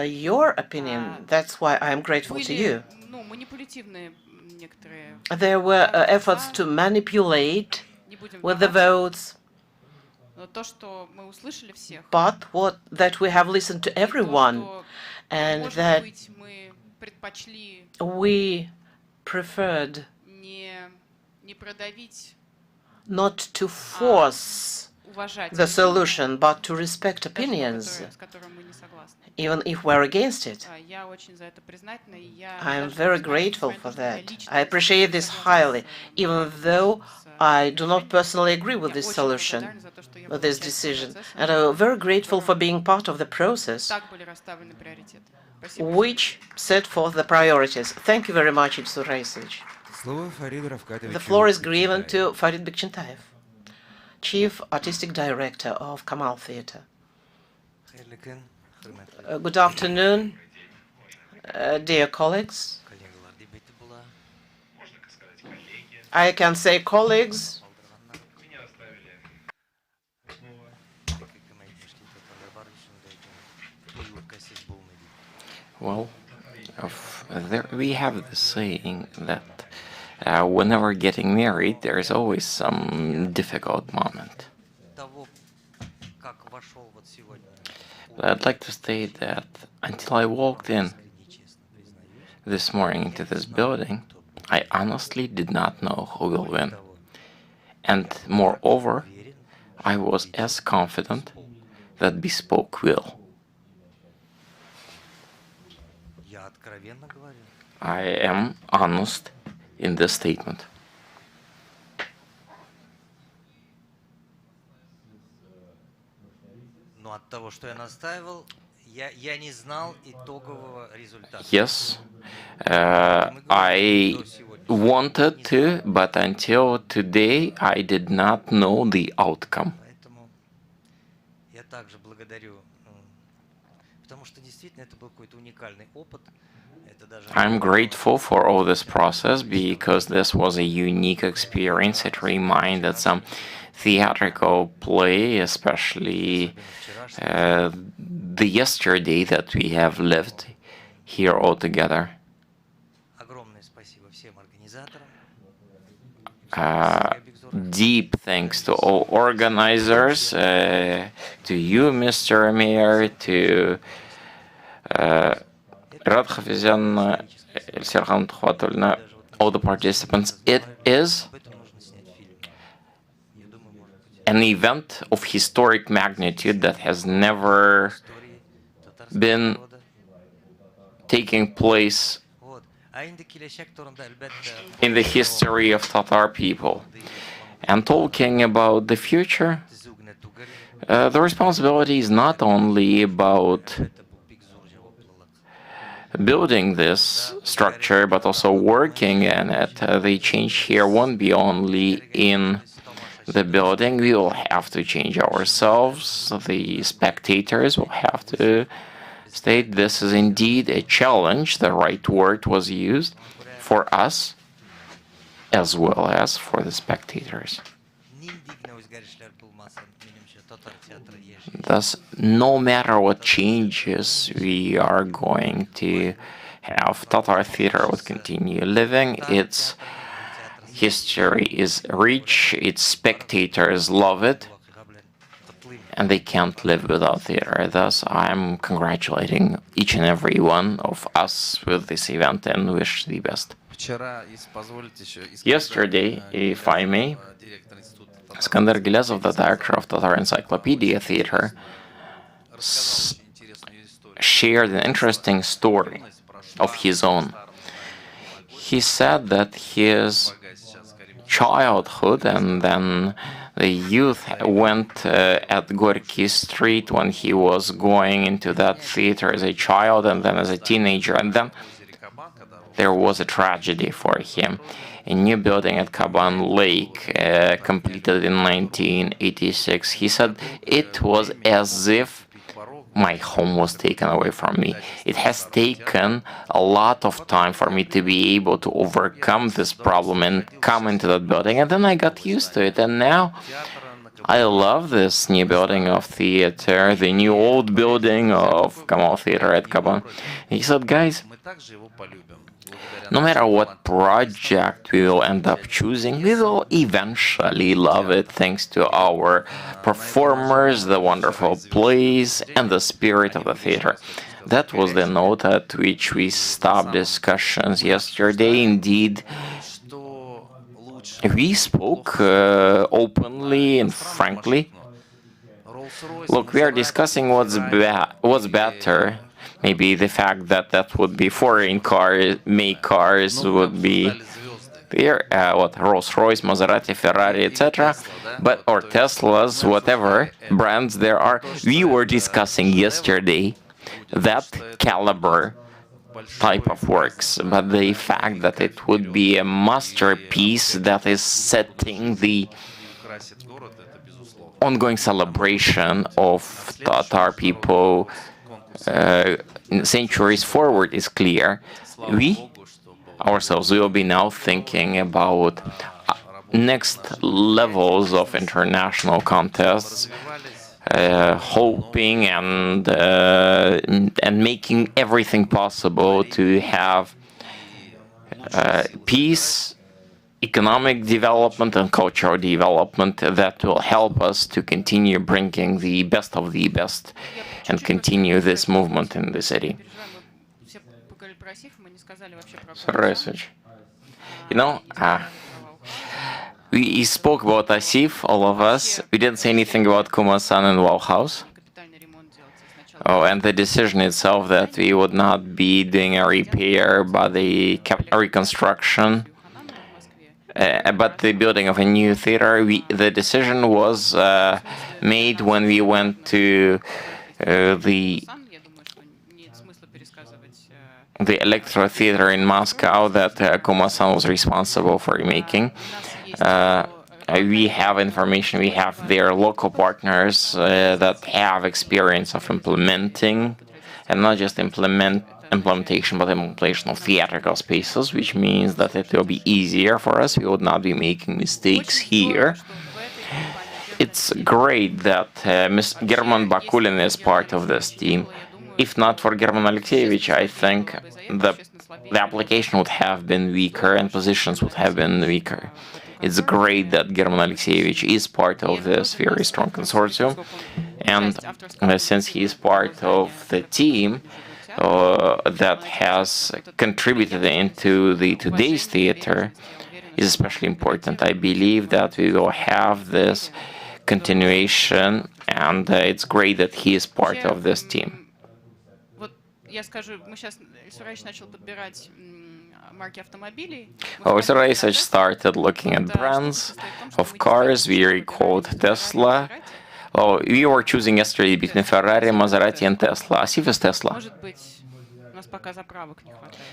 [SPEAKER 1] your opinion, that's why I am grateful to you. There were efforts to manipulate with the votes, but that we have listened to everyone, and that we preferred not to force the solution, but to respect opinions, even if we're against it. I am very grateful for that. I appreciate this highly, even though I do not personally agree with this solution, with this decision. And I'm very grateful for being part of the process which set forth the priorities. Thank you very much, Ilsur Raisovich. The floor is given to Farid Bekchintayev, Chief Artistic Director of Kamal Theatre. Good afternoon, dear colleagues. I can say colleagues.
[SPEAKER 2] Well, we have the saying that whenever getting married, there is always some difficult moment. But I'd like to state that until I walked in this morning into this building, I honestly did not know who will win. And moreover, I was as confident that Bespoke will. I am honest in this statement. Yes, I wanted to, but until today I did not know the outcome. I'm grateful for all this process because this was a unique experience. It reminded some theatrical play, especially the yesterday that we have lived here all together. Deep thanks to all organizers, to you, Mr. Mayor, to Rad Hafizyan, Serhan Khwatulna, all the participants. It is an event of historic magnitude that has never been taking place in the history of Tatar people. And talking about the future, the responsibility is not only about building this structure, but also working in it. The change here won't be only in the building. We will have to change ourselves. The spectators will have to state this is indeed a challenge. The right word was used for us as well as for the spectators. Thus, no matter what changes we are going to have, Tatar theater would continue living. Its history is rich, its spectators love it, and they can't live without theater. Thus, I'm congratulating each and every one of us with this event and wish the best. Yesterday, if I may, Skandar Galiasgar, the director of Tatar Encyclopedia Theater, shared an interesting story of his own. He said that his childhood and then the youth went at Gorky Street when he was going into that theater as a child and then as a teenager, and then there was a tragedy for him. A new building at Kaban Lake, completed in 1986. He said, it was as if my home was taken away from me. It has taken a lot of time for me to be able to overcome this problem and come into that building, and then I got used to it, and now I love this new building of theater, the new old building of Kamal Theatre at Kaban. He said, guys, no matter what project we will end up choosing, we will eventually love it thanks to our performers, the wonderful plays, and the spirit of the theater. That was the note at which we stopped discussions yesterday. Indeed, we spoke openly and frankly. Look, we are discussing what's better. Maybe the fact that that would be foreign make cars would be there, what Rolls-Royce, Maserati, Ferrari, etc. But or Teslas, whatever brands there are. We were discussing yesterday that caliber type of works, but the fact that it would be a masterpiece that is setting the ongoing celebration of Tatar people centuries forward is clear. We ourselves will be now thinking about next levels of international contests hoping and making everything possible to have peace, economic development, and cultural development that will help us to continue bringing the best of the best and continue this movement in the city. You know, we spoke about Asif, all of us. We didn't say anything about Kuma-san and Wow House. Oh, and the decision itself that we would not be doing a repair, but the reconstruction, but the building of a new theater. The decision was made when we went to the Electro Theater in Moscow that Kuma-san was responsible for making. We have information, we have their local partners that have experience of implementing, and not just implementation, but implementation of theatrical spaces, which means that it will be easier for us. We would not be making mistakes here. It's great that German Bakulin is part of this team. If not for German Alexeyevich, I think the application would have been weaker and positions would have been weaker. It's great that German Alexeyevich is part of this very strong consortium, and since he is part of the team that has contributed into the today's theater, is especially important. I believe that we will have this continuation, and it's great that he is part of this team. Research started looking at brands of cars. We recalled Tesla. We were choosing yesterday between Ferrari, Maserati, and Tesla. Asif is Tesla.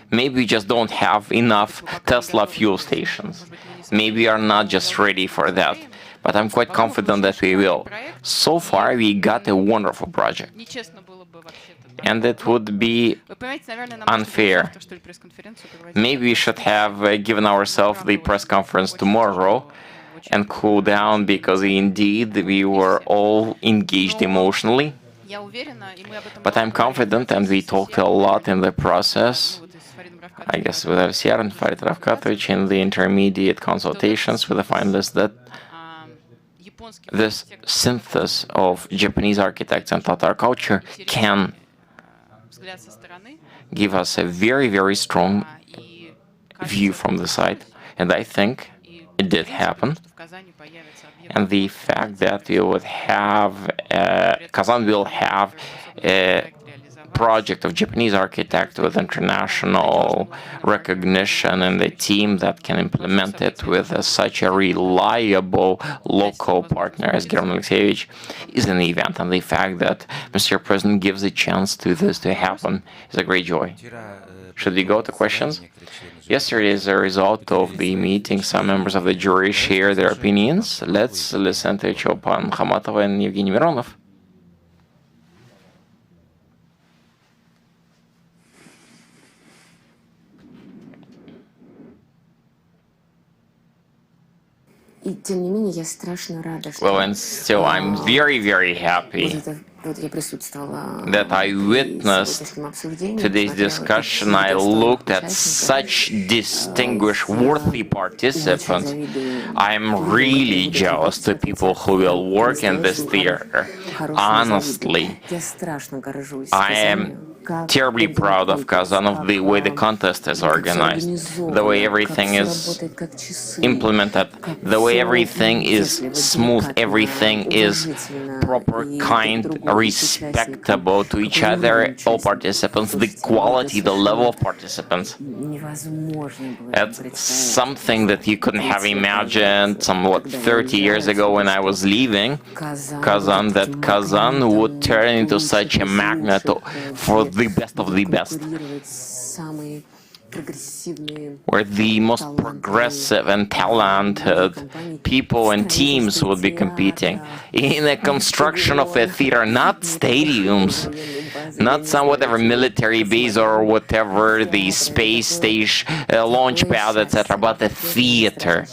[SPEAKER 2] Maybe we just don't have enough Tesla fuel stations. Maybe we are not just ready for that. But I'm quite confident that we will. So far, we got a wonderful project. And it would be unfair. Maybe we should have given ourselves the press conference tomorrow and cool down, because indeed we were all engaged emotionally. But I'm confident, and we talked a lot in the process, I guess with FCR and Farid Ravkatovich in the intermediate consultations with the finalists, that this synthesis of Japanese architects and Tatar culture can give us a very, very strong view from the side. And I think it did happen. And the fact that we would have, Kazan will have a project of Japanese architect with international recognition and a team that can implement it with such a reliable local partner as German Alexeyevich is an event. And the fact that Mr. President gives a chance to this to happen is a great joy. Should we go to questions? Yesterday, as a result of the meeting, some members of the jury share their opinions. Let's listen to Chopin Khamatova and Evgeny Mironov. Well, and still, I'm very, very happy that I witnessed today's discussion. I looked at such distinguished, worthy participants. I'm really jealous to people who will work in this theater. Honestly, I am terribly proud of Kazan, of the way the contest is organized, the way everything is implemented, the way everything is smooth, everything is proper, kind, respectable to each other, all participants, the quality, the level of participants. It's something that you couldn't have imagined 30 years ago when I was leaving Kazan, that Kazan would turn into such a magnet for the best of the best, where the most progressive and talented people and teams would be competing in a construction of a theater, not stadiums, not some whatever military base or whatever the space station, launch pad, etc., but a theater.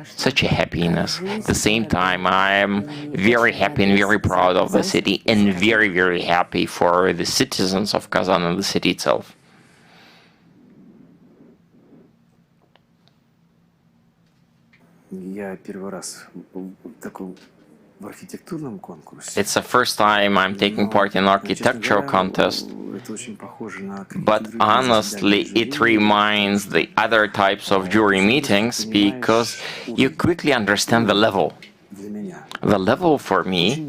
[SPEAKER 2] such a happiness. At the same time, I am very happy and very proud of the city, and very, very happy for the citizens of Kazan and the city itself. It's the first time I'm taking part in an architectural contest, but honestly, it reminds the other types of jury meetings because you quickly understand the level. The level for me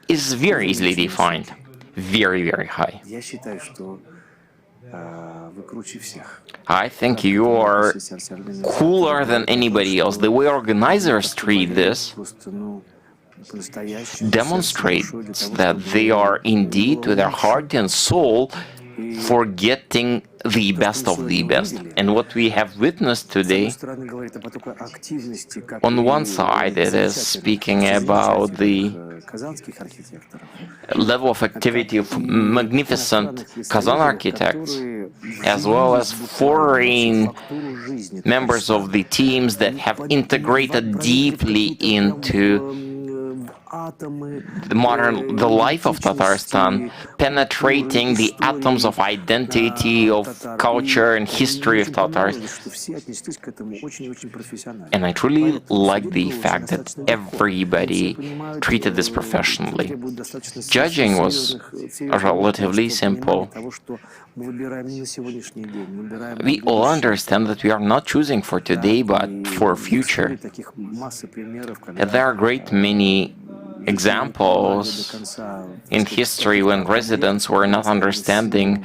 [SPEAKER 2] is very easily defined, very, very high. I think you are cooler than anybody else. The way organizers treat this demonstrates that they are indeed, to their heart and soul, forgetting the best of the best. And what we have witnessed today, on one side, it is speaking about the level of activity of magnificent Kazan architects, as well as foreign members of the teams that have integrated deeply into the life of Tatarstan, penetrating the atoms of identity, of culture and history of Tatars. And I truly like the fact that everybody treated this professionally. Judging was relatively simple. We all understand that we are not choosing for today, but for future. And there are great many examples in history when residents were not understanding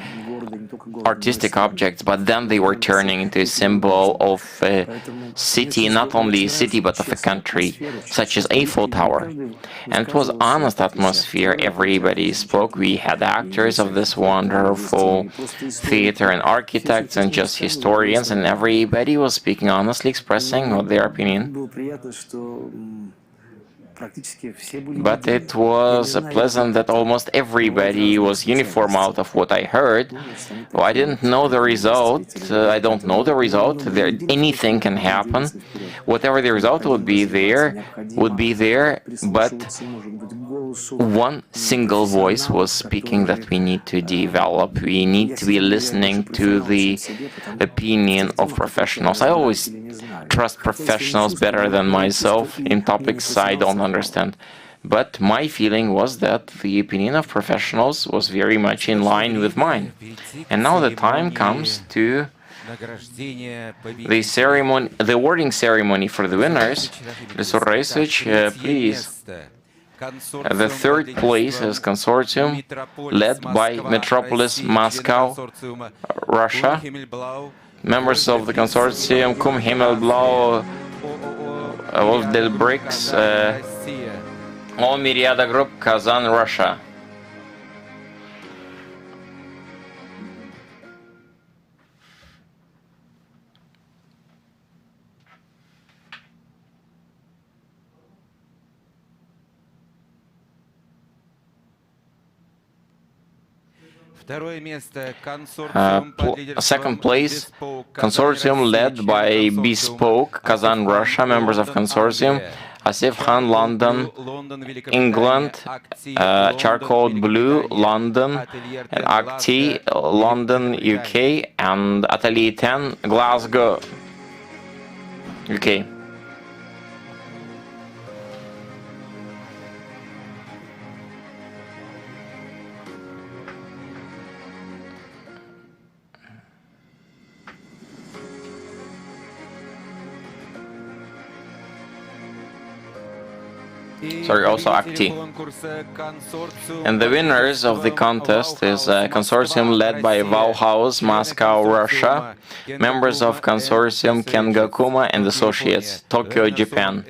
[SPEAKER 2] artistic objects, but then they were turning into a symbol of a city, not only a city, but of a country, such as Eiffel Tower. And it was honest atmosphere. Everybody spoke. We had actors of this wonderful theater and architects and just historians, and everybody was speaking honestly, expressing what their opinion. But it was pleasant that almost everybody was uniform out of what I heard. Well, I didn't know the result. I don't know the result. Anything can happen. Whatever the result would be there, but one single voice was speaking that we need to develop. We need to be listening to the opinion of professionals. I always trust professionals better than myself in topics I don't understand. But my feeling was that the opinion of professionals was very much in line with mine. And now the time comes to the ceremony, the awarding ceremony for the winners. Mr. Raisovich, please. The third place is consortium led by Metropolis Moscow, Russia. Members of the consortium Kum Himmelblau, Wolf del Bricks, all Myriada Group, Kazan, Russia. Second place, consortium led by Bespoke, Kazan, Russia, members of consortium, Asif Khan, London, England, Charcoal Blue, London, and Acti, London, UK, and Atelier 10, Glasgow, UK. Sorry, also Acti. And the winners of the contest is a consortium led by Bauhaus, Moscow, Russia, members of consortium Kengakuma and Associates, Tokyo, Japan,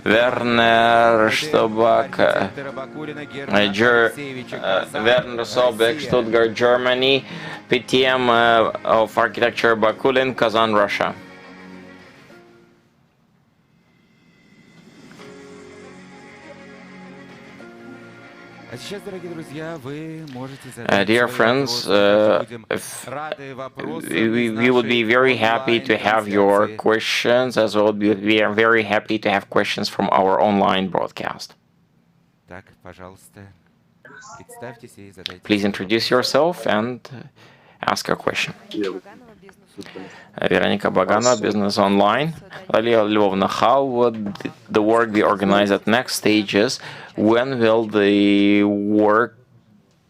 [SPEAKER 2] Werner Stobak, Werner Sobek, Stuttgart, Germany, PTM of Architecture Bakulin, Kazan, Russia. Dear friends, we would be very happy to have your questions, as well. We are very happy to have questions from our online broadcast. Please introduce yourself and ask your question. Veronica Bagana, Business Online. Dalia Lvovna, how would the work be organized at next stages? When will the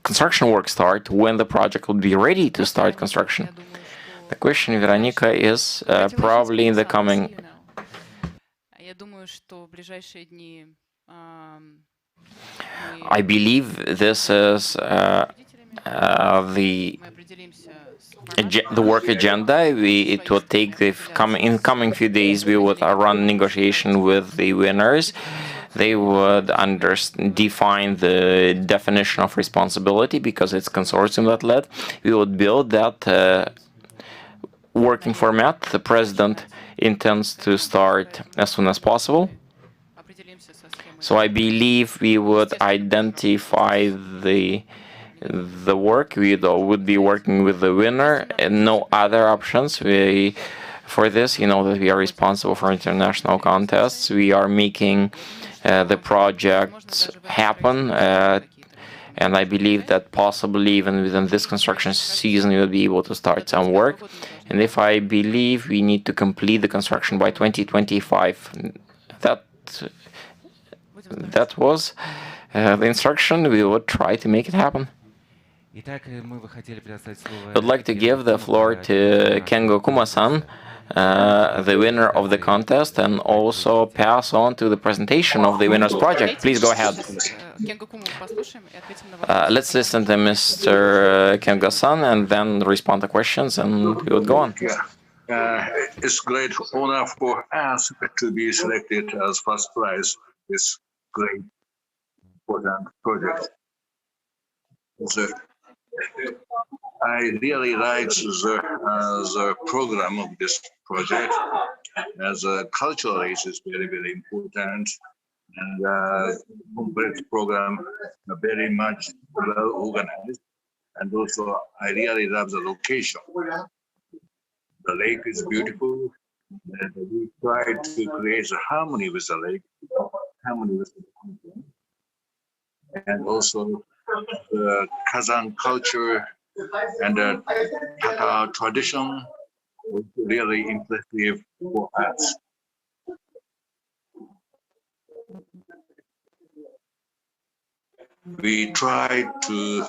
[SPEAKER 2] construction work start? When the project will be ready to start construction? The question, Veronica, is probably in the coming. I believe this is the work agenda. It will take in coming few days. We would run negotiation with the winners. They would define the definition of responsibility because it's consortium that led. We would build that working format. The president intends to start as soon as possible. So I believe we would identify the work. We would be working with the winner and no other options. For this, you know that we are responsible for international contests. We are making the projects happen, and I believe that possibly even within this construction season we will be able to start some work. And if I believe we need to complete the construction by 2025, that was the instruction. We would try to make it happen. I'd like to give the floor to Kengo Kuma-san, the winner of the contest, and also pass on to the presentation of the winner's project. Please go ahead. Let's listen to Mr. Kengo-san and then respond to questions, and we will go on.
[SPEAKER 16] It's a great honor for us to be selected as first prize. This great important project. I really like the program of this project, as culturally it is very, very important, and complete program, very much well organized, and also I really love the location. The lake is beautiful, and we try to create a harmony with the lake, harmony with the mountain, and also the Kazan culture and the Tatar tradition was really impressive for us. We tried to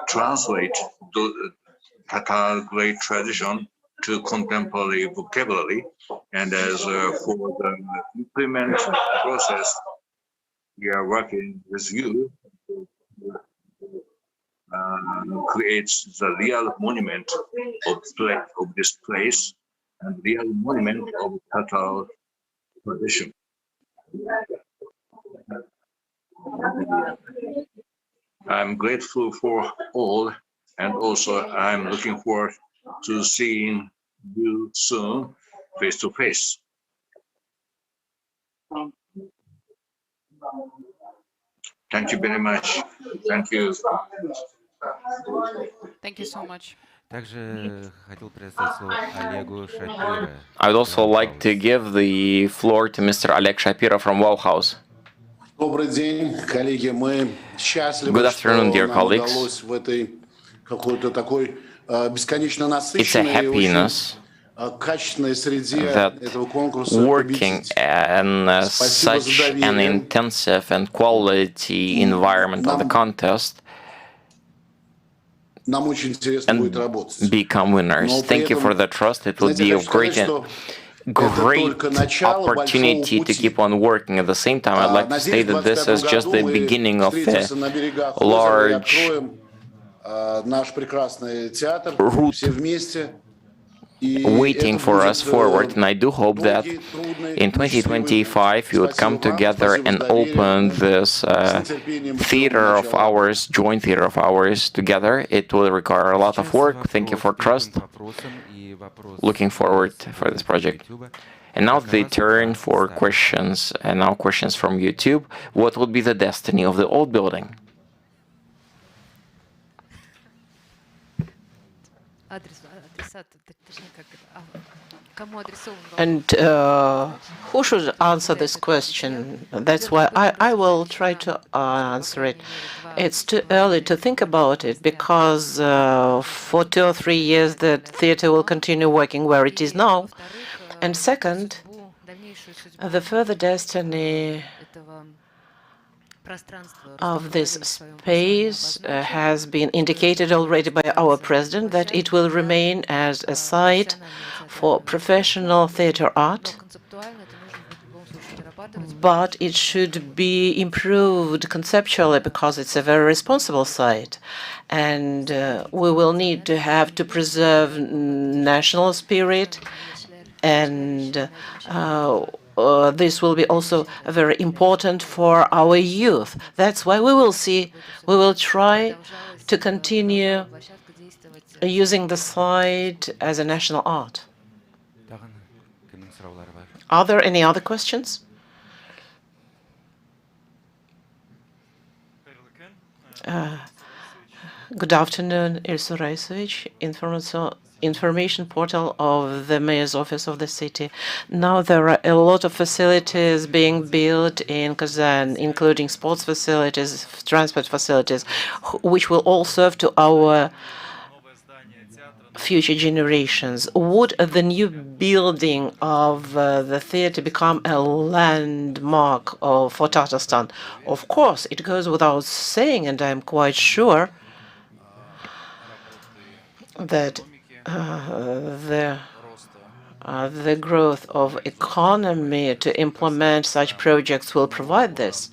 [SPEAKER 16] translate the Tatar great tradition to contemporary vocabulary, and as for the implement process, we are working with you to create the real monument of this place and real monument of Tatar tradition. I'm grateful for all, and also I'm looking forward to seeing you soon, face to face. Thank you very much. Thank you.
[SPEAKER 10] Thank you so much.
[SPEAKER 2] I would also like to give the floor to Mr. Oleg Shapiro from Wow House. Good afternoon, dear colleagues. It's a happiness that working in such an intensive and quality environment of the contest and become winners. Thank you for the trust. It would be a great opportunity to keep on working. At the same time, I'd like to say that this is just the beginning of a large route waiting for us forward, and I do hope that in 2025 we would come together and open this theater of ours, joint theater of ours together. It will require a lot of work. Thank you for trust. Looking forward for this project. And now the turn for questions, and now questions from YouTube. What would be the destiny of the old building?
[SPEAKER 1] And who should answer this question? That's why I will try to answer it. It's too early to think about it because for 2 or 3 years the theater will continue working where it is now. And second, the further destiny of this space has been indicated already by our president that it will remain as a site for professional theater art, but it should be improved conceptually because it's a very responsible site. And we will need to have to preserve national spirit, and this will be also very important for our youth. That's why we will try to continue using the site as a national art. Are there any other questions? Good afternoon, Ilso Raisovich, information portal of the mayor's office of the city. Now there are a lot of facilities being built in Kazan, including sports facilities, transport facilities, which will all serve to our future generations. Would the new building of the theater become a landmark for Tatarstan? Of course, it goes without saying, and I'm quite sure that the growth of economy to implement such projects will provide this.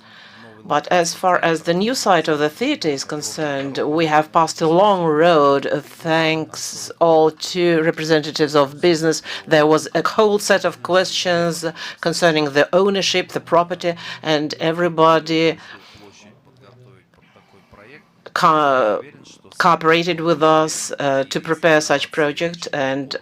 [SPEAKER 1] But as far as the new site of the theater is concerned, we have passed a long road, thanks all to representatives of business. There was a whole set of questions concerning the ownership, the property, and everybody cooperated with us to prepare such project, and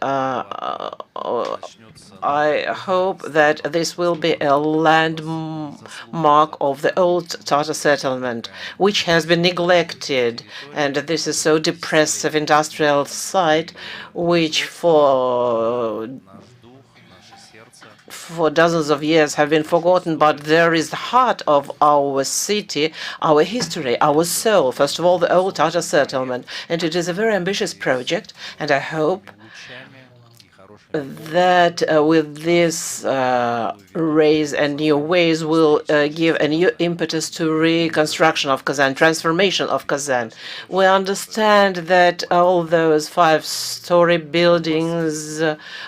[SPEAKER 1] I hope that this will be a landmark of the old Tatar settlement, which has been neglected, and this is so depressive industrial site, which for dozens of years have been forgotten, but there is the heart of our city, our history, our soul, first of all, the old Tatar settlement. And it is a very ambitious project, and I hope that with this raise and new ways will give a new impetus to reconstruction of Kazan, transformation of Kazan. We understand that all those 5-story buildings,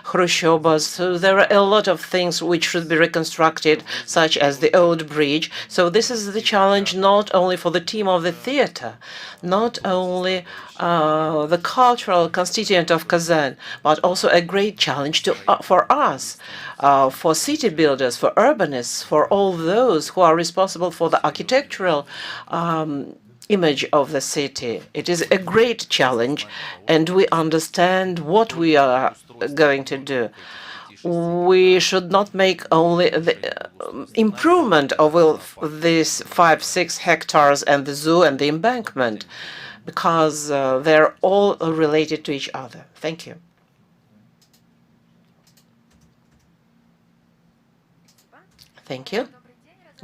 [SPEAKER 1] Khrushchevas, so there are a lot of things which should be reconstructed, such as the old bridge. So this is the challenge not only for the team of the theater, not only the cultural constituent of Kazan, but also a great challenge for us, for city builders, for urbanists, for all those who are responsible for the architectural image of the city. It is a great challenge, and we understand what we are going to do. We should not make only the improvement of these 5-6 hectares and the zoo and the embankment, because they're all related to each other. Thank you. Thank you.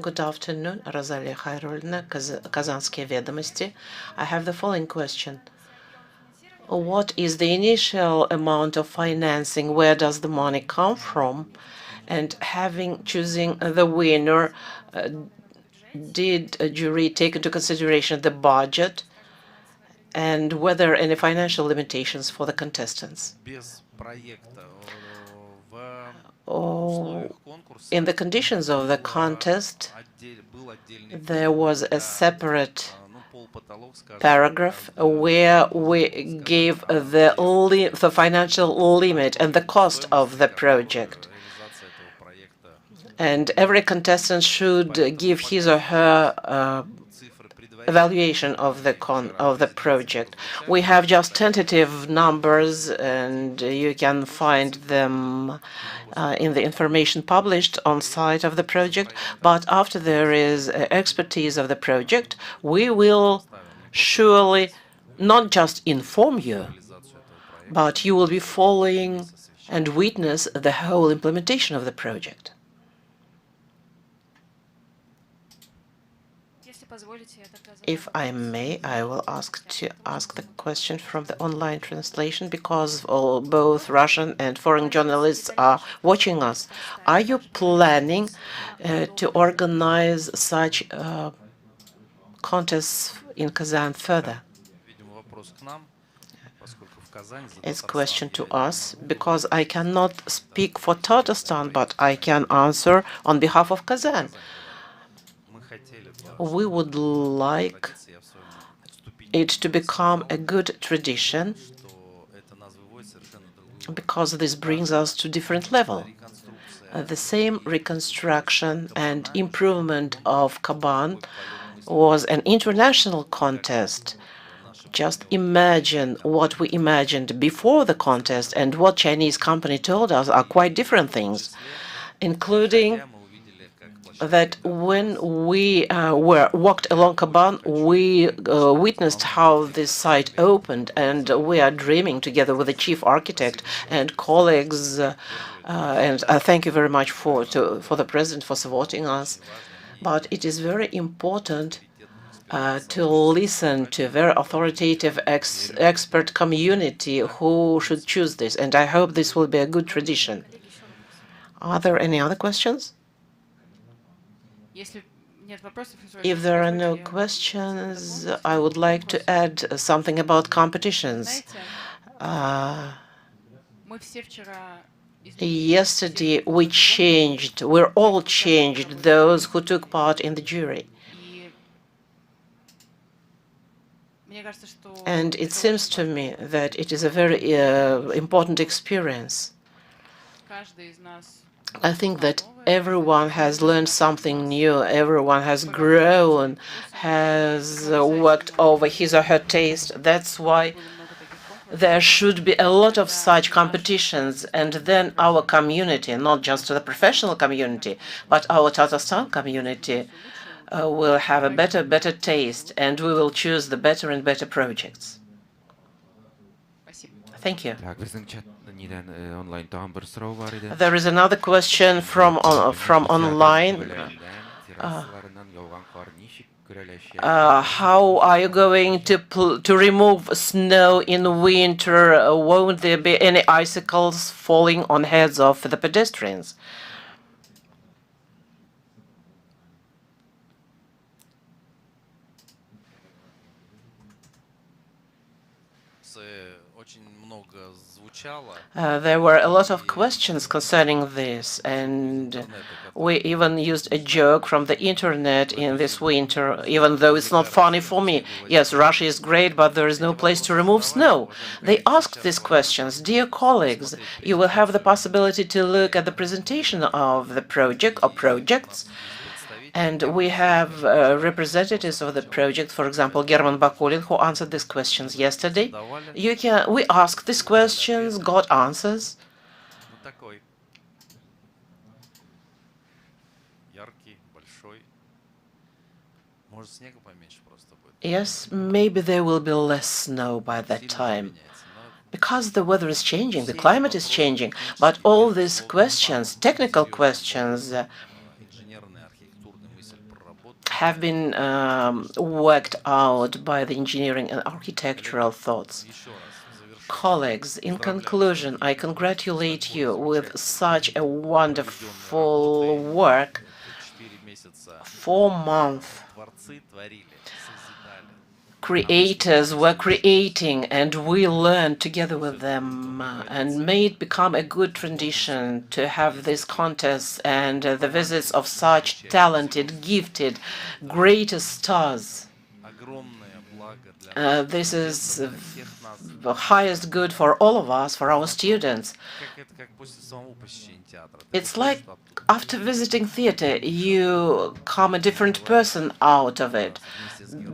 [SPEAKER 1] Good afternoon, Rosalia Khairullina, Kazanskie Vedomosti. I have the following question. What is the initial amount of financing? Where does the money come from? And choosing the winner, did a jury take into consideration the budget and whether any financial limitations for the contestants? In the conditions of the contest, there was a separate paragraph where we gave the financial limit and the cost of the project. And every contestant should give his or her evaluation of the project. We have just tentative numbers, and you can find them in the information published on site of the project. But after there is expertise of the project, we will surely not just inform you, but you will be following and witness the whole implementation of the project. If I may, I will ask the question from the online translation, because both Russian and foreign journalists are watching us. Are you planning to organize such contests in Kazan further? It's a question to us, because I cannot speak for Tatarstan, but I can answer on behalf of Kazan. We would like it to become a good tradition, because this brings us to different level. The same reconstruction and improvement of Kaban was an international contest. Just imagine what we imagined before the contest and what Chinese company told us are quite different things, including that when we walked along Kaban, we witnessed how this site opened, and we are dreaming together with the chief architect and colleagues. And thank you very much for the president for supporting us. But it is very important to listen to a very authoritative expert community who should choose this, and I hope this will be a good tradition. Are there any other questions? If there are no questions, I would like to add something about competitions. Yesterday we're all changed, those who took part in the jury. And it seems to me that it is a very important experience. I think that everyone has learned something new, everyone has grown, has worked over his or her taste. That's why there should be a lot of such competitions, and then our community, not just the professional community, but our Tatarstan community, will have a better taste, and we will choose the better and better projects. Thank you. There is another question from online. How are you going to remove snow in winter? Won't there be any icicles falling on heads of the pedestrians? There were a lot of questions concerning this, and we even used a joke from the internet in this winter, even though it's not funny for me. Yes, Russia is great, but there is no place to remove snow. They asked these questions. Dear colleagues, you will have the possibility to look at the presentation of the project or projects. And we have representatives of the project, for example, German Bakulin, who answered these questions yesterday. We asked these questions, got answers. Yes, maybe there will be less snow by that time, because the weather is changing, the climate is changing. But all these questions, technical questions, have been worked out by the engineering and architectural thoughts. Colleagues, in conclusion, I congratulate you with such a wonderful work. 4 months. Creators were creating, and we learned together with them, and made it become a good tradition to have these contests and the visits of such talented, gifted, great stars. This is the highest good for all of us, for our students. It's like after visiting theater, you come a different person out of it,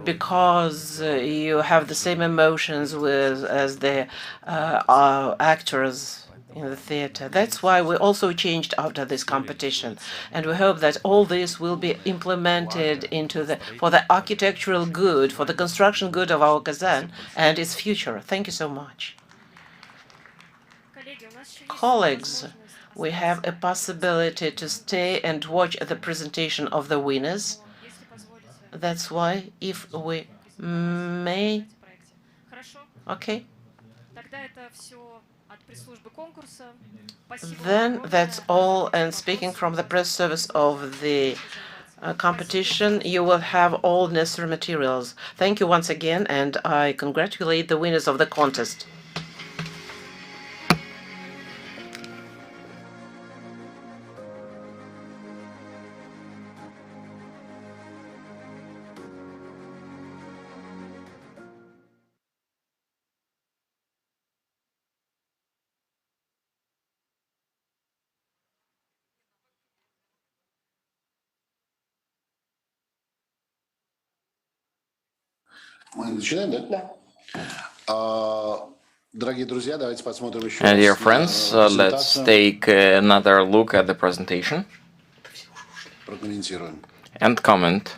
[SPEAKER 1] because you have the same emotions as the actors in the theater. That's why we also changed after this competition, and we hope that all this will be implemented for the architectural good, for the construction good of our Kazan and its future. Thank you so much. Colleagues, we have a possibility to stay and watch the presentation of the winners. That's why, if we may. Okay. Then that's all, and speaking from the press service of the competition, you will have all necessary materials. Thank you once again, and I congratulate the winners of the contest.
[SPEAKER 17] Мы начинаем, да? Да. Дорогие друзья, давайте посмотрим еще
[SPEAKER 2] And dear
[SPEAKER 17] раз
[SPEAKER 2] friends,
[SPEAKER 17] на
[SPEAKER 2] let's
[SPEAKER 17] презентацию.
[SPEAKER 2] take another look at the presentation
[SPEAKER 17] Прокомментируем.
[SPEAKER 2] and comment.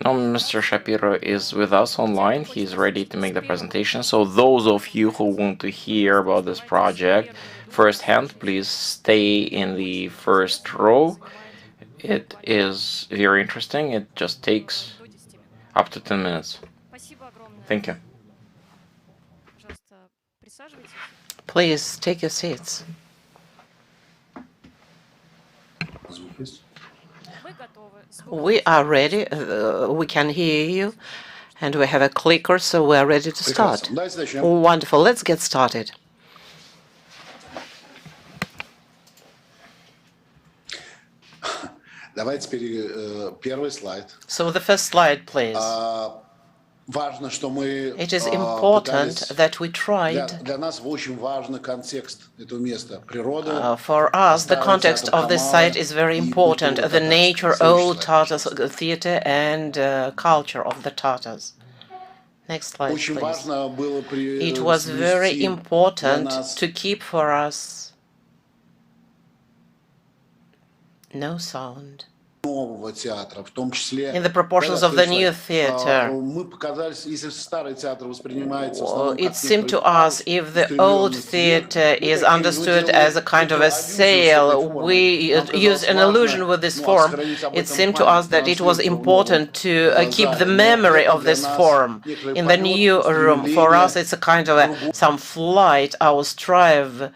[SPEAKER 2] Now Mr. Shapiro is with us online. He's ready to make the presentation. So those of you who want to hear about this project firsthand, please stay in the first row. It is very interesting. It just takes up to 10 minutes. Thank you.
[SPEAKER 1] Please take your seats. We are ready. We can hear you, and we have a clicker, so we are ready to start. Wonderful. Let's get started.
[SPEAKER 17] Давайте теперь первый слайд.
[SPEAKER 1] So the first slide, please.
[SPEAKER 17] Важно, что мы
[SPEAKER 1] It is important that we tried.
[SPEAKER 17] Для нас очень важный контекст этого места. Природа.
[SPEAKER 1] For us, the context of this site is very important. The nature, old Tatars theater, and culture of the Tatars. Next slide, please. It was very important to keep for us no sound. In the proportions of the new theater. It seemed to us if the old theater is understood as a kind of a sail, we use an illusion with this form. It seemed to us that it was important to keep the memory of this form in the new room. For us, it's a kind of some flight, our strive.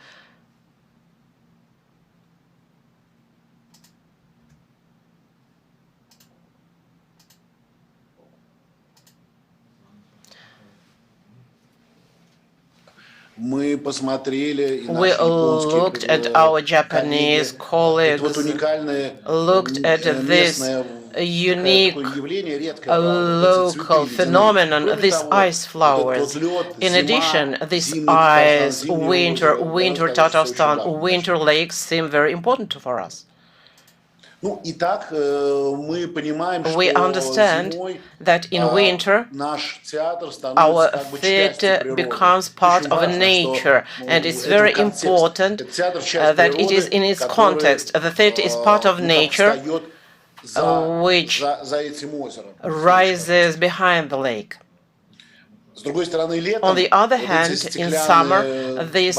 [SPEAKER 17] We
[SPEAKER 1] looked at our Japanese colleagues, looked at this unique local phenomenon, these ice flowers. In addition, these ice, winter Tatarstan, winter lakes seem very important for us. We understand that in winter our theater becomes part of nature, and it's very important that it is in its context. The theater is part of nature, which rises behind the lake. On the other hand, in summer, these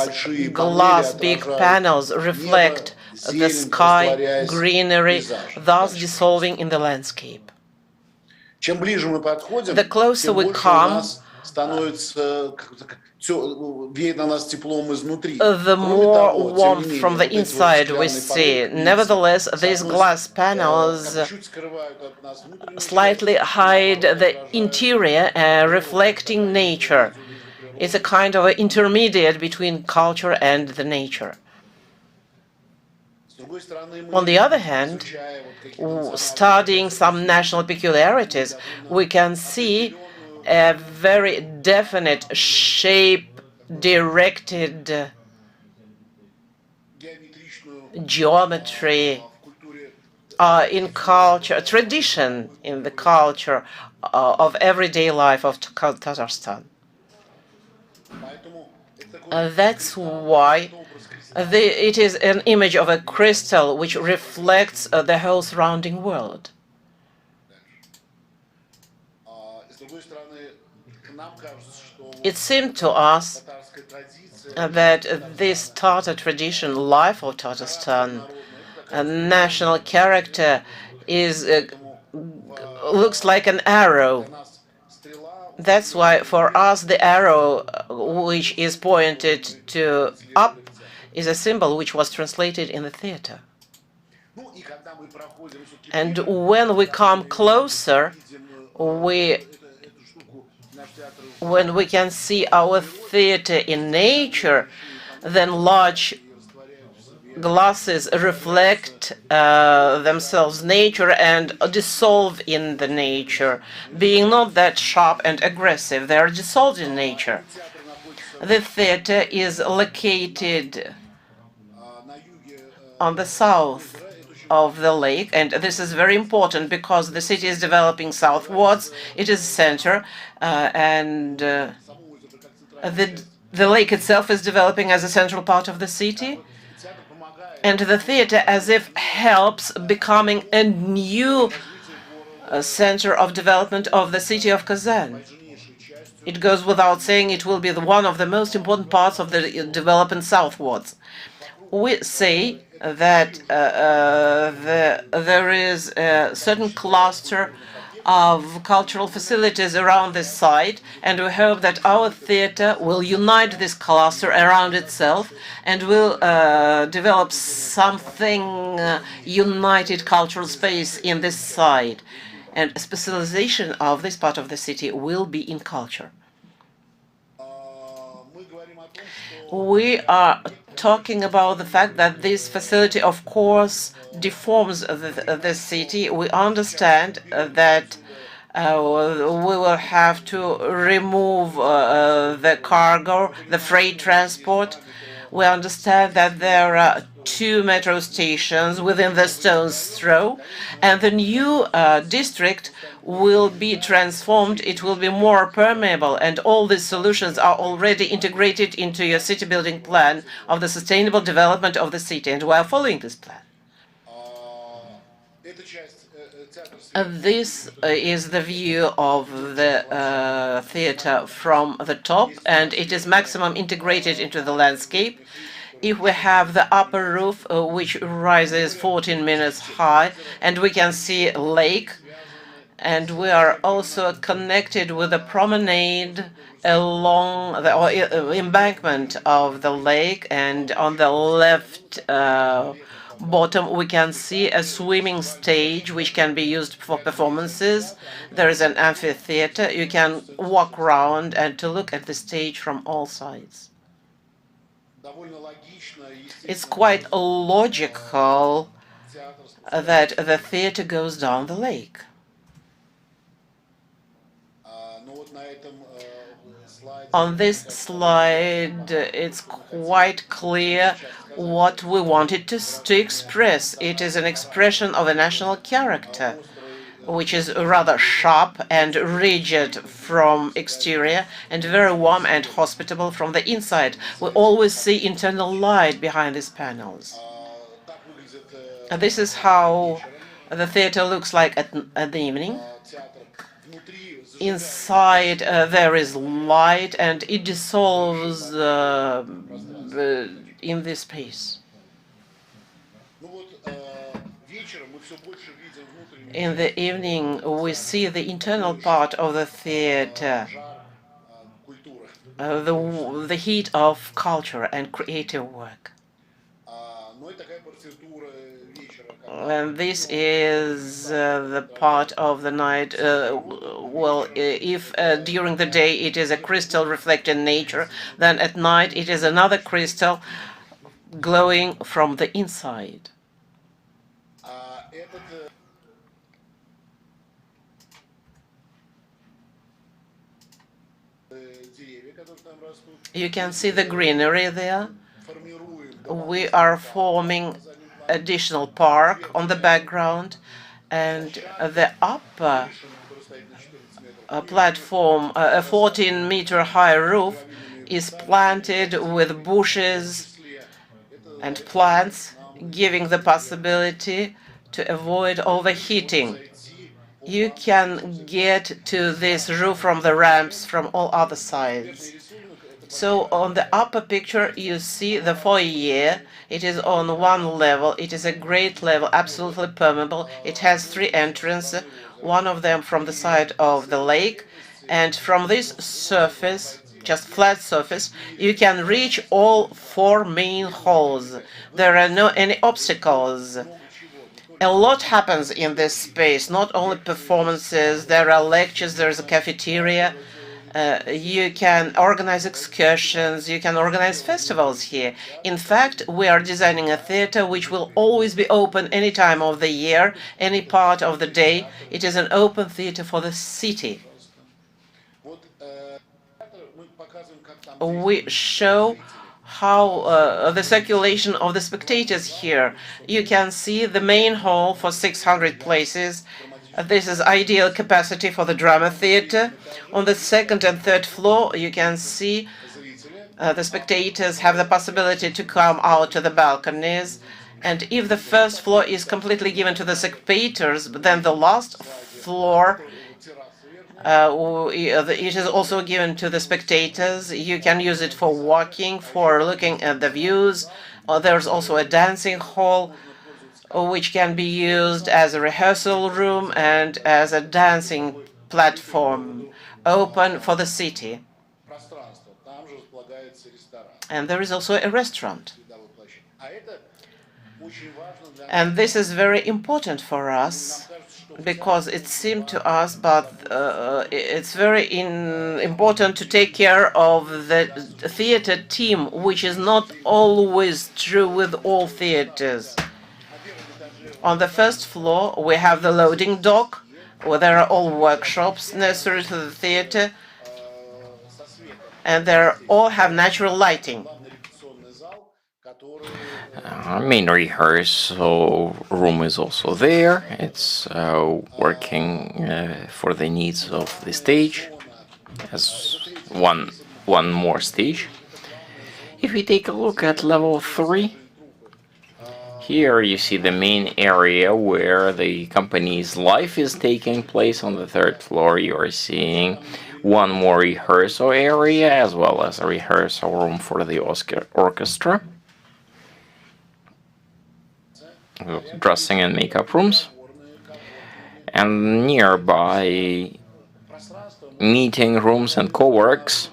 [SPEAKER 1] glass big panels reflect the sky, greenery, thus dissolving in the landscape. The closer we come, the more warmth from the inside we see. Nevertheless, these glass panels slightly hide the interior, reflecting nature. It's a kind of an intermediate between culture and the nature. On the other hand, studying some national peculiarities, we can see a very definite shape-directed geometry in culture, tradition in the culture of everyday life of Tatarstan. That's why it is an image of a crystal which reflects the whole surrounding world. It seemed to us that this Tatar tradition, life of Tatarstan, a national character, looks like an arrow. That's why for us the arrow which is pointed to up is a symbol which was translated in the theater. And when we come closer, when we can see our theater in nature, then large glasses reflect themselves nature and dissolve in the nature, being not that sharp and aggressive. They are dissolved in nature. The theater is located on the south of the lake, and this is very important because the city is developing southwards. It is center, and the lake itself is developing as a central part of the city. And the theater as if helps becoming a new center of development of the city of Kazan. It goes without saying it will be one of the most important parts of the development southwards. We say that there is a certain cluster of cultural facilities around this site, and we hope that our theater will unite this cluster around itself and will develop something united cultural space in this site. And a specialization of this part of the city will be in culture. We are talking about the fact that this facility, of course, deforms the city. We understand that we will have to remove the cargo, the freight transport. We understand that there are 2 metro stations within the stone's throw, and the new district will be transformed. It will be more permeable, and all these solutions are already integrated into your city building plan of the sustainable development of the city, and we are following this plan. This is the view of the theater from the top, and it is maximum integrated into the landscape. If we have the upper roof, which rises 14 meters high, and we can see a lake, and we are also connected with a promenade along the embankment of the lake, and on the left bottom we can see a swimming stage which can be used for performances. There is an amphitheater. You can walk around and to look at the stage from all sides. It's quite logical that the theater goes down the lake. On this slide, it's quite clear what we wanted to express. It is an expression of a national character, which is rather sharp and rigid from exterior and very warm and hospitable from the inside. We always see internal light behind these panels. This is how the theater looks like at the evening. Inside there is light, and it dissolves in this space. In the evening, we see the internal part of the theater, the heat of culture and creative work. And this is the part of the night. Well, if during the day it is a crystal reflecting nature, then at night it is another crystal glowing from the inside. You can see the greenery there. We are forming additional park on the background, and the upper platform, a 14-meter high roof, is planted with bushes and plants, giving the possibility to avoid overheating. You can get to this roof from the ramps from all other sides. So on the upper picture, you see the foyer. It is on one level. It is a great level, absolutely permeable. It has 3 entrances, one of them from the side of the lake. And from this surface, just flat surface, you can reach all 4 main halls. There are no any obstacles. A lot happens in this space, not only performances, there are lectures, there's a cafeteria. You can organize excursions, you can organize festivals here. In fact, we are designing a theater which will always be open any time of the year, any part of the day. It is an open theater for the city. We show how the circulation of the spectators here. You can see the main hall for 600 places. This is ideal capacity for the drama theater. On the 2nd and 3rd floor, you can see the spectators have the possibility to come out to the balconies. And if the 1st floor is completely given to the spectators, then the last floor it is also given to the spectators. You can use it for walking, for looking at the views. There's also a dancing hall, which can be used as a rehearsal room and as a dancing platform, open for the city. And there is also a restaurant. And this is very important for us, because it seemed to us, but it's very important to take care of the theater team, which is not always true with all theaters. On the 1st floor, we have the loading dock, where there are all workshops necessary to the theater, and they all have natural lighting.
[SPEAKER 2] Main rehearsal room is also there. It's working for the needs of the stage as one more stage. If we take a look at level 3, here you see the main area where the company's life is taking place. On the 3rd floor, you are seeing one more rehearsal area as well as a rehearsal room for the orchestra. Dressing and makeup rooms, and nearby meeting rooms and co-works.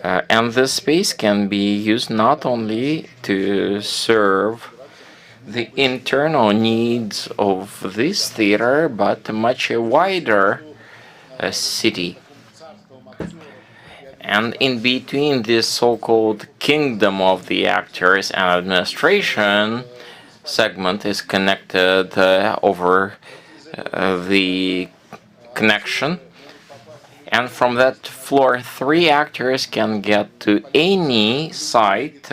[SPEAKER 2] And this space can be used not only to serve the internal needs of this theater, but a much wider city. And in between this so-called kingdom of the actors and administration segment is connected over the connection. And from that floor, 3 actors can get to any site,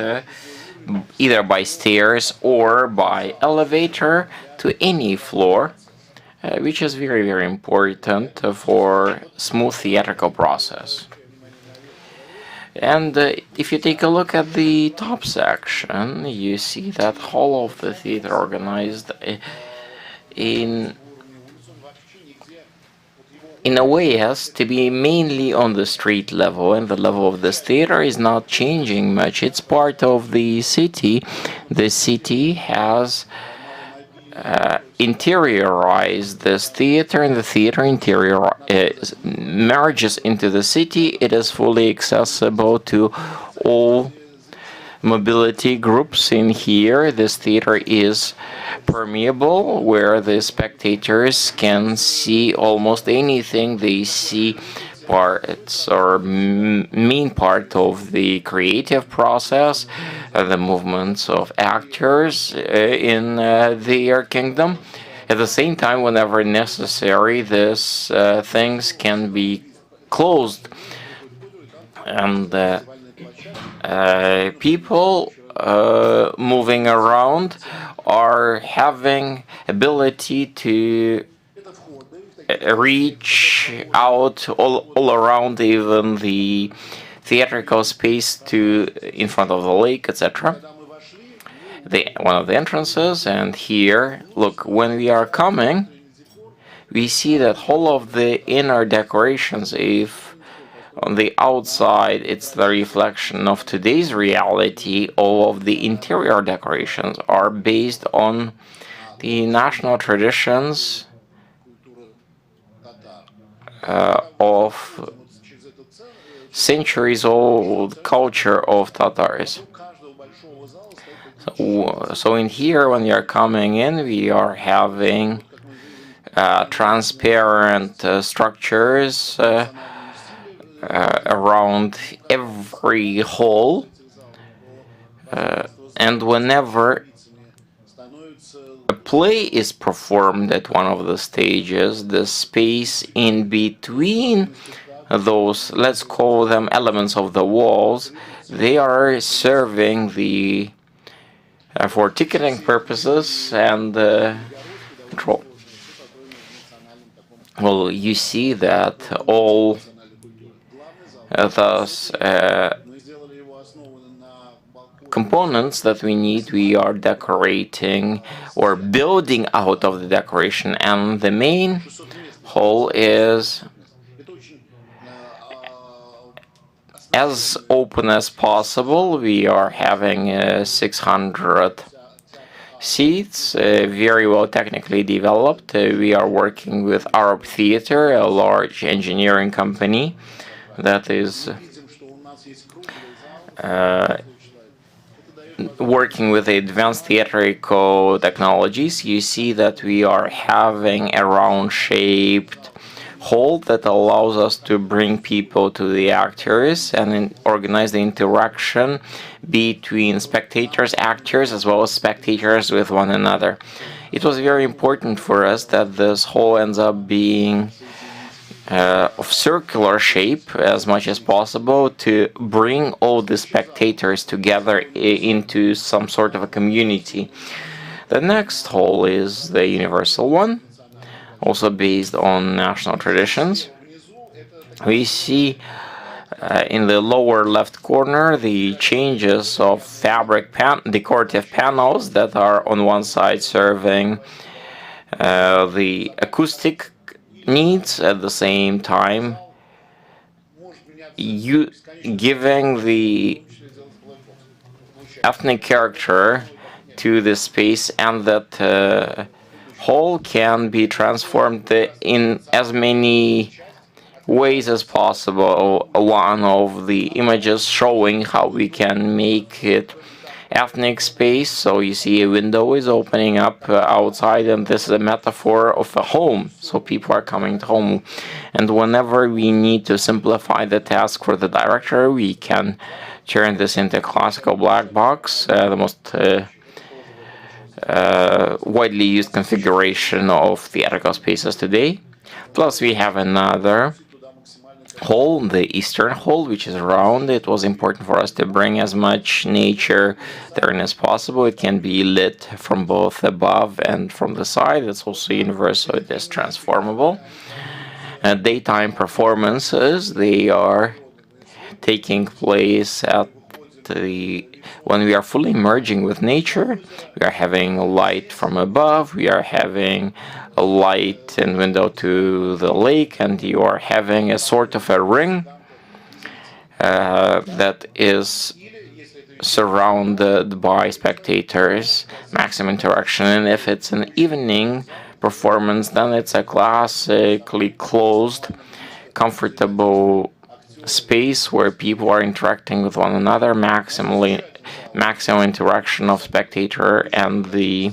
[SPEAKER 2] either by stairs or by elevator to any floor, which is very, very important for smooth theatrical process. And if you take a look at the top section, you see that whole of the theater organized in a way as to be mainly on the street level, and the level of this theater is not changing much. It's part of the city. The city has interiorized this theater, and the theater interior merges into the city. It is fully accessible to all mobility groups in here. This theater is permeable, where the spectators can see almost anything. They see parts or main part of the creative process. the movements of actors in their kingdom. At the same time, whenever necessary, these things can be closed, and people moving around are having ability to reach out all around, even the theatrical space to in front of the lake, etc. One of the entrances, and here, look, when we are coming, we see that all of the inner decorations, if on the outside it's the reflection of today's reality, all of the interior decorations are based on the national traditions of centuries-old culture of Tatars. So in here, when you're coming in, we are having transparent structures around every hall, and whenever a play is performed at one of the stages, the space in between those, let's call them elements of the walls, they are serving the for ticketing purposes and control. Well, you see that all those components that we need, we are decorating or building out of the decoration, and the main hall is as open as possible. We are having 600 seats, very well technically developed. We are working with Arab Theatre, a large engineering company that is working with advanced theatrical technologies. You see that we are having a round-shaped hall that allows us to bring people to the actors and organize the interaction between spectators, actors, as well as spectators with one another. It was very important for us that this hall ends up being of circular shape as much as possible to bring all the spectators together into some sort of a community. The next hall is the universal one, also based on national traditions. We see in the lower left corner the changes of fabric decorative panels that are on one side serving the acoustic needs, at the same time giving the ethnic character to the space, and that hall can be transformed in as many ways as possible. One of the images showing how we can make it ethnic space. So you see a window is opening up outside, and this is a metaphor of a home. So people are coming home. And whenever we need to simplify the task for the director, we can turn this into a classical black box, the most widely used configuration of theatrical spaces today. Plus we have another hall, the eastern hall, which is round. It was important for us to bring as much nature there as possible. It can be lit from both above and from the side. It's also universal, it is transformable. Daytime performances, they are taking place at when we are fully merging with nature. We are having light from above, we are having a light and window to the lake, and you are having a sort of a ring that is surrounded by spectators, maximum interaction. And if it's an evening performance, then it's a classically closed, comfortable space where people are interacting with one another, maximum interaction of spectator and the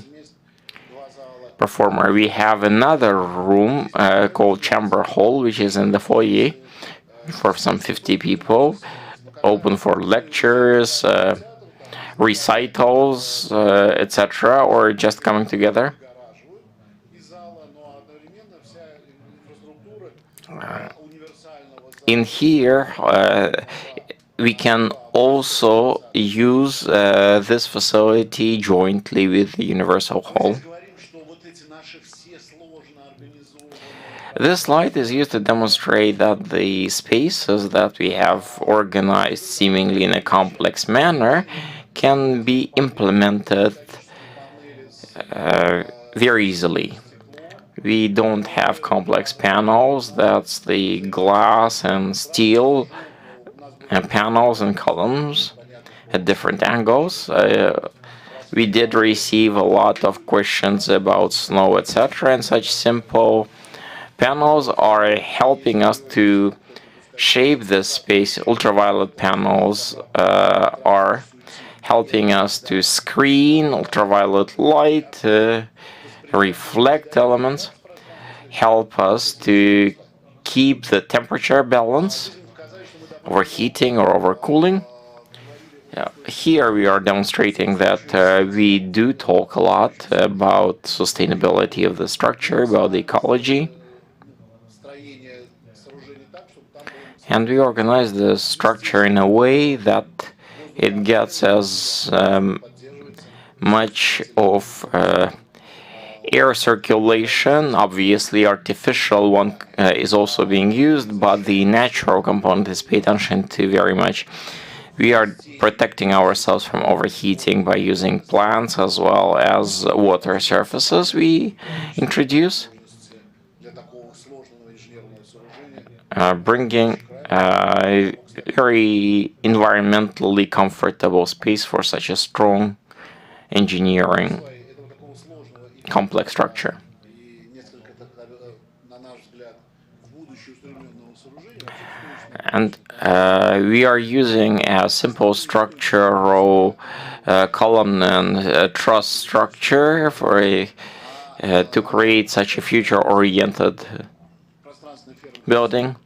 [SPEAKER 2] performer. We have another room called Chamber Hall, which is in the foyer for some 50 people, open for lectures, recitals, etc., or just coming together? In here, we can also use this facility jointly with the Universal Hall. This slide is used to demonstrate that the spaces that we have organized seemingly in a complex manner can be implemented very easily. We don't have complex panels, that's the glass and steel panels and columns at different angles. We did receive a lot of questions about snow, etc., and such simple panels are helping us to shape this space. Ultraviolet panels are helping us to screen ultraviolet light, reflect elements, help us to keep the temperature balance, overheating or overcooling. Here we are demonstrating that we do talk a lot about sustainability of the structure, about the ecology. And we organize the structure in a way that it gets as much of air circulation. Obviously, artificial one is also being used, but the natural component is paid attention to very much. We are protecting ourselves from overheating by using plants as well as water surfaces we introduce, bringing a very environmentally comfortable space for such a strong engineering complex structure. And we are using a simple structural column and truss structure for to create such a future-oriented building.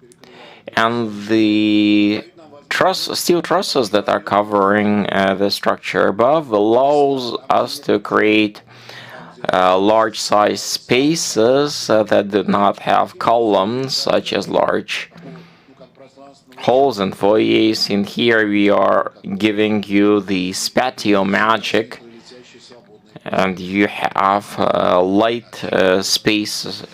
[SPEAKER 2] And the steel trusses that are covering the structure above allows us to create large-size spaces that do not have columns, such as large halls and foyers. In here we are giving you the spatio magic, and you have light spaces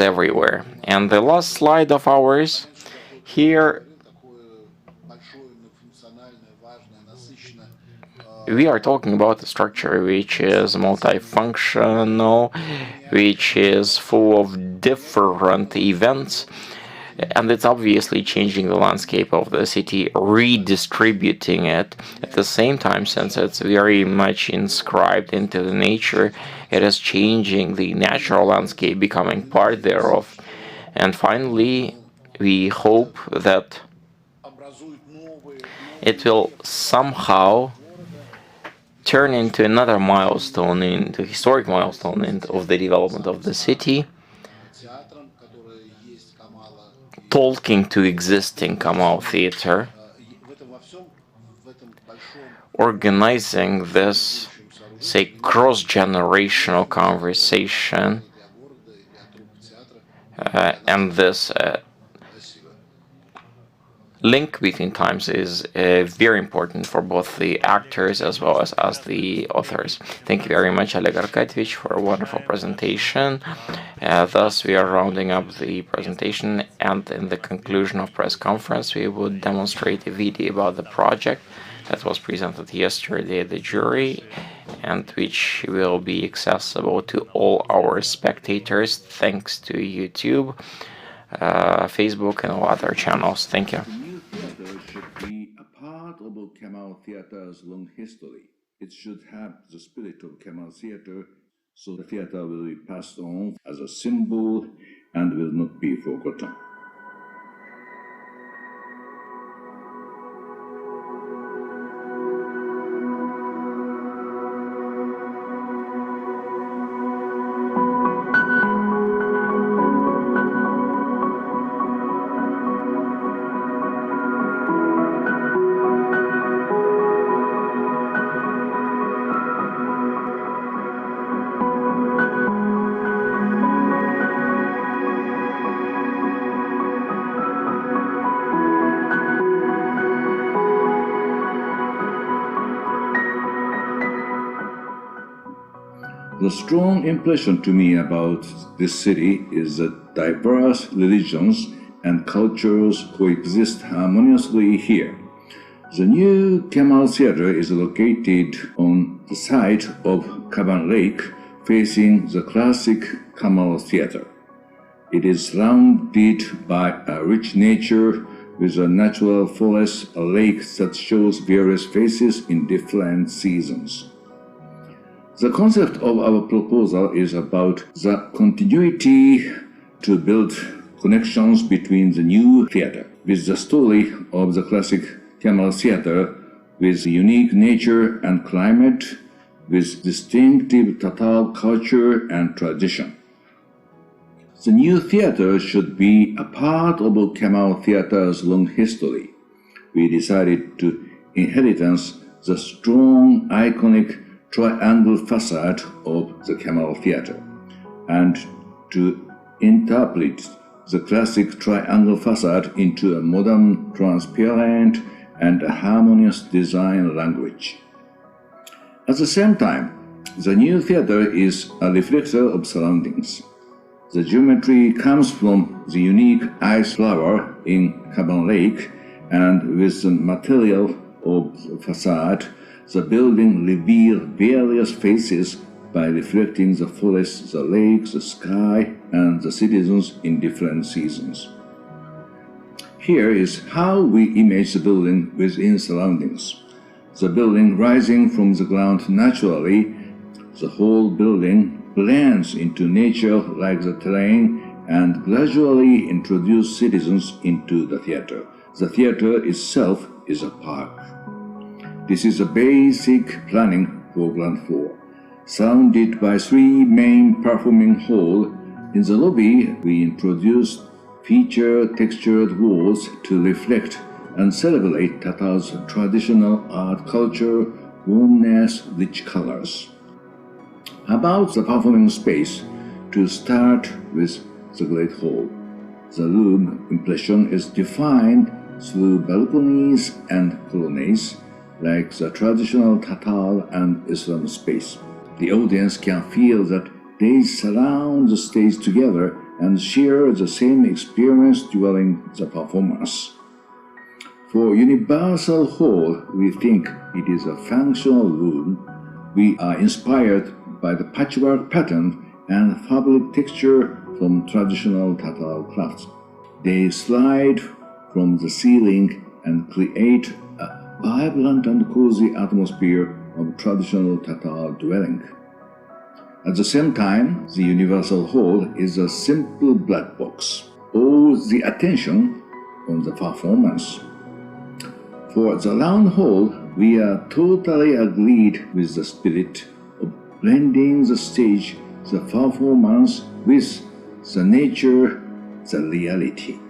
[SPEAKER 2] everywhere. And the last slide of ours here, we are talking about a structure which is multifunctional, which is full of different events, and it's obviously changing the landscape of the city, redistributing it. At the same time, since it's very much inscribed into the nature, it is changing the natural landscape, becoming part thereof. And finally, we hope that it will somehow turn into another milestone, into a historic milestone of the development of the city, talking to existing Kamal Theatre, organizing this, say, cross-generational conversation, and this link between times is very important for both the actors as well as the authors. Thank you very much, Oleg Arkadyevich, for a wonderful presentation. Thus, we are rounding up the presentation, and in the conclusion of press conference, we would demonstrate a video about the project that was presented yesterday at the jury, and which will be accessible to all our spectators thanks to YouTube, Facebook, and all other channels. Thank you.
[SPEAKER 18] Should be a part of Kamal Theatre's long history. It should have the spirit of Kamal Theatre, so the theatre will be passed on as a symbol and will not be forgotten. The strong impression to me about this city is that diverse religions and cultures coexist harmoniously here. The new Kamal Theatre is located on the site of Kaban Lake, facing the classic Kamal Theatre. It is surrounded by a rich nature with a natural forest, a lake that shows various faces in different seasons. The concept of our proposal is about the continuity to build connections between the new theatre with the story of the classic Kamal Theatre, with unique nature and climate, with distinctive Tatar culture and tradition. The new theatre should be a part of Kamal Theatre's long history. We decided to inheritance the strong, iconic triangle facade of the Kamal Theatre and to interpret the classic triangle facade into a modern, transparent, and a harmonious design language. At the same time, the new theatre is a reflector of surroundings. The geometry comes from the unique ice flower in Kaban Lake, and with the material of the facade, the building reveals various faces by reflecting the forest, the lake, the sky, and the citizens in different seasons. Here is how we image the building within surroundings. The building rising from the ground naturally, the whole building blends into nature like the terrain and gradually introduce citizens into the theater. The theater itself is a park. This is a basic planning for ground floor. Surrounded by 3 main performing halls, in the lobby we introduced featured textured walls to reflect and celebrate Tatar's traditional art culture, warmness, rich colors. About the performing space, to start with the Great Hall. The room impression is defined through balconies and colonnades, like the traditional Tatar and Islam space. The audience can feel that they surround the stage together and share the same experience during the performance. For Universal Hall, we think it is a functional room. We are inspired by the patchwork pattern and fabric texture from traditional Tatar crafts. They slide from the ceiling and create a vibrant and cozy atmosphere of traditional Tatar dwelling. At the same time, the Universal Hall is a simple black box. All the attention on the performance. For the round hall, we are totally agreed with the spirit of blending the stage, the performance with the nature, the reality.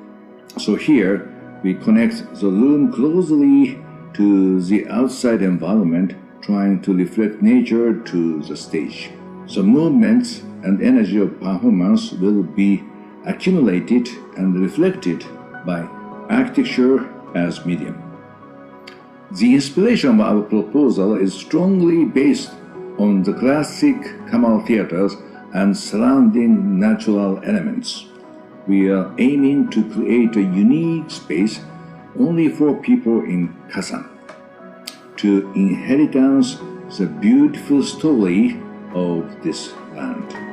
[SPEAKER 18] So here, we connect the room closely to the outside environment, trying to reflect nature to the stage. The movements and energy of performance will be accumulated and reflected by architecture as medium. The inspiration of our proposal is strongly based on the classic Kamal theaters and surrounding natural elements. We are aiming to create a unique space only for people in Kasan, to inheritance the beautiful story of this land.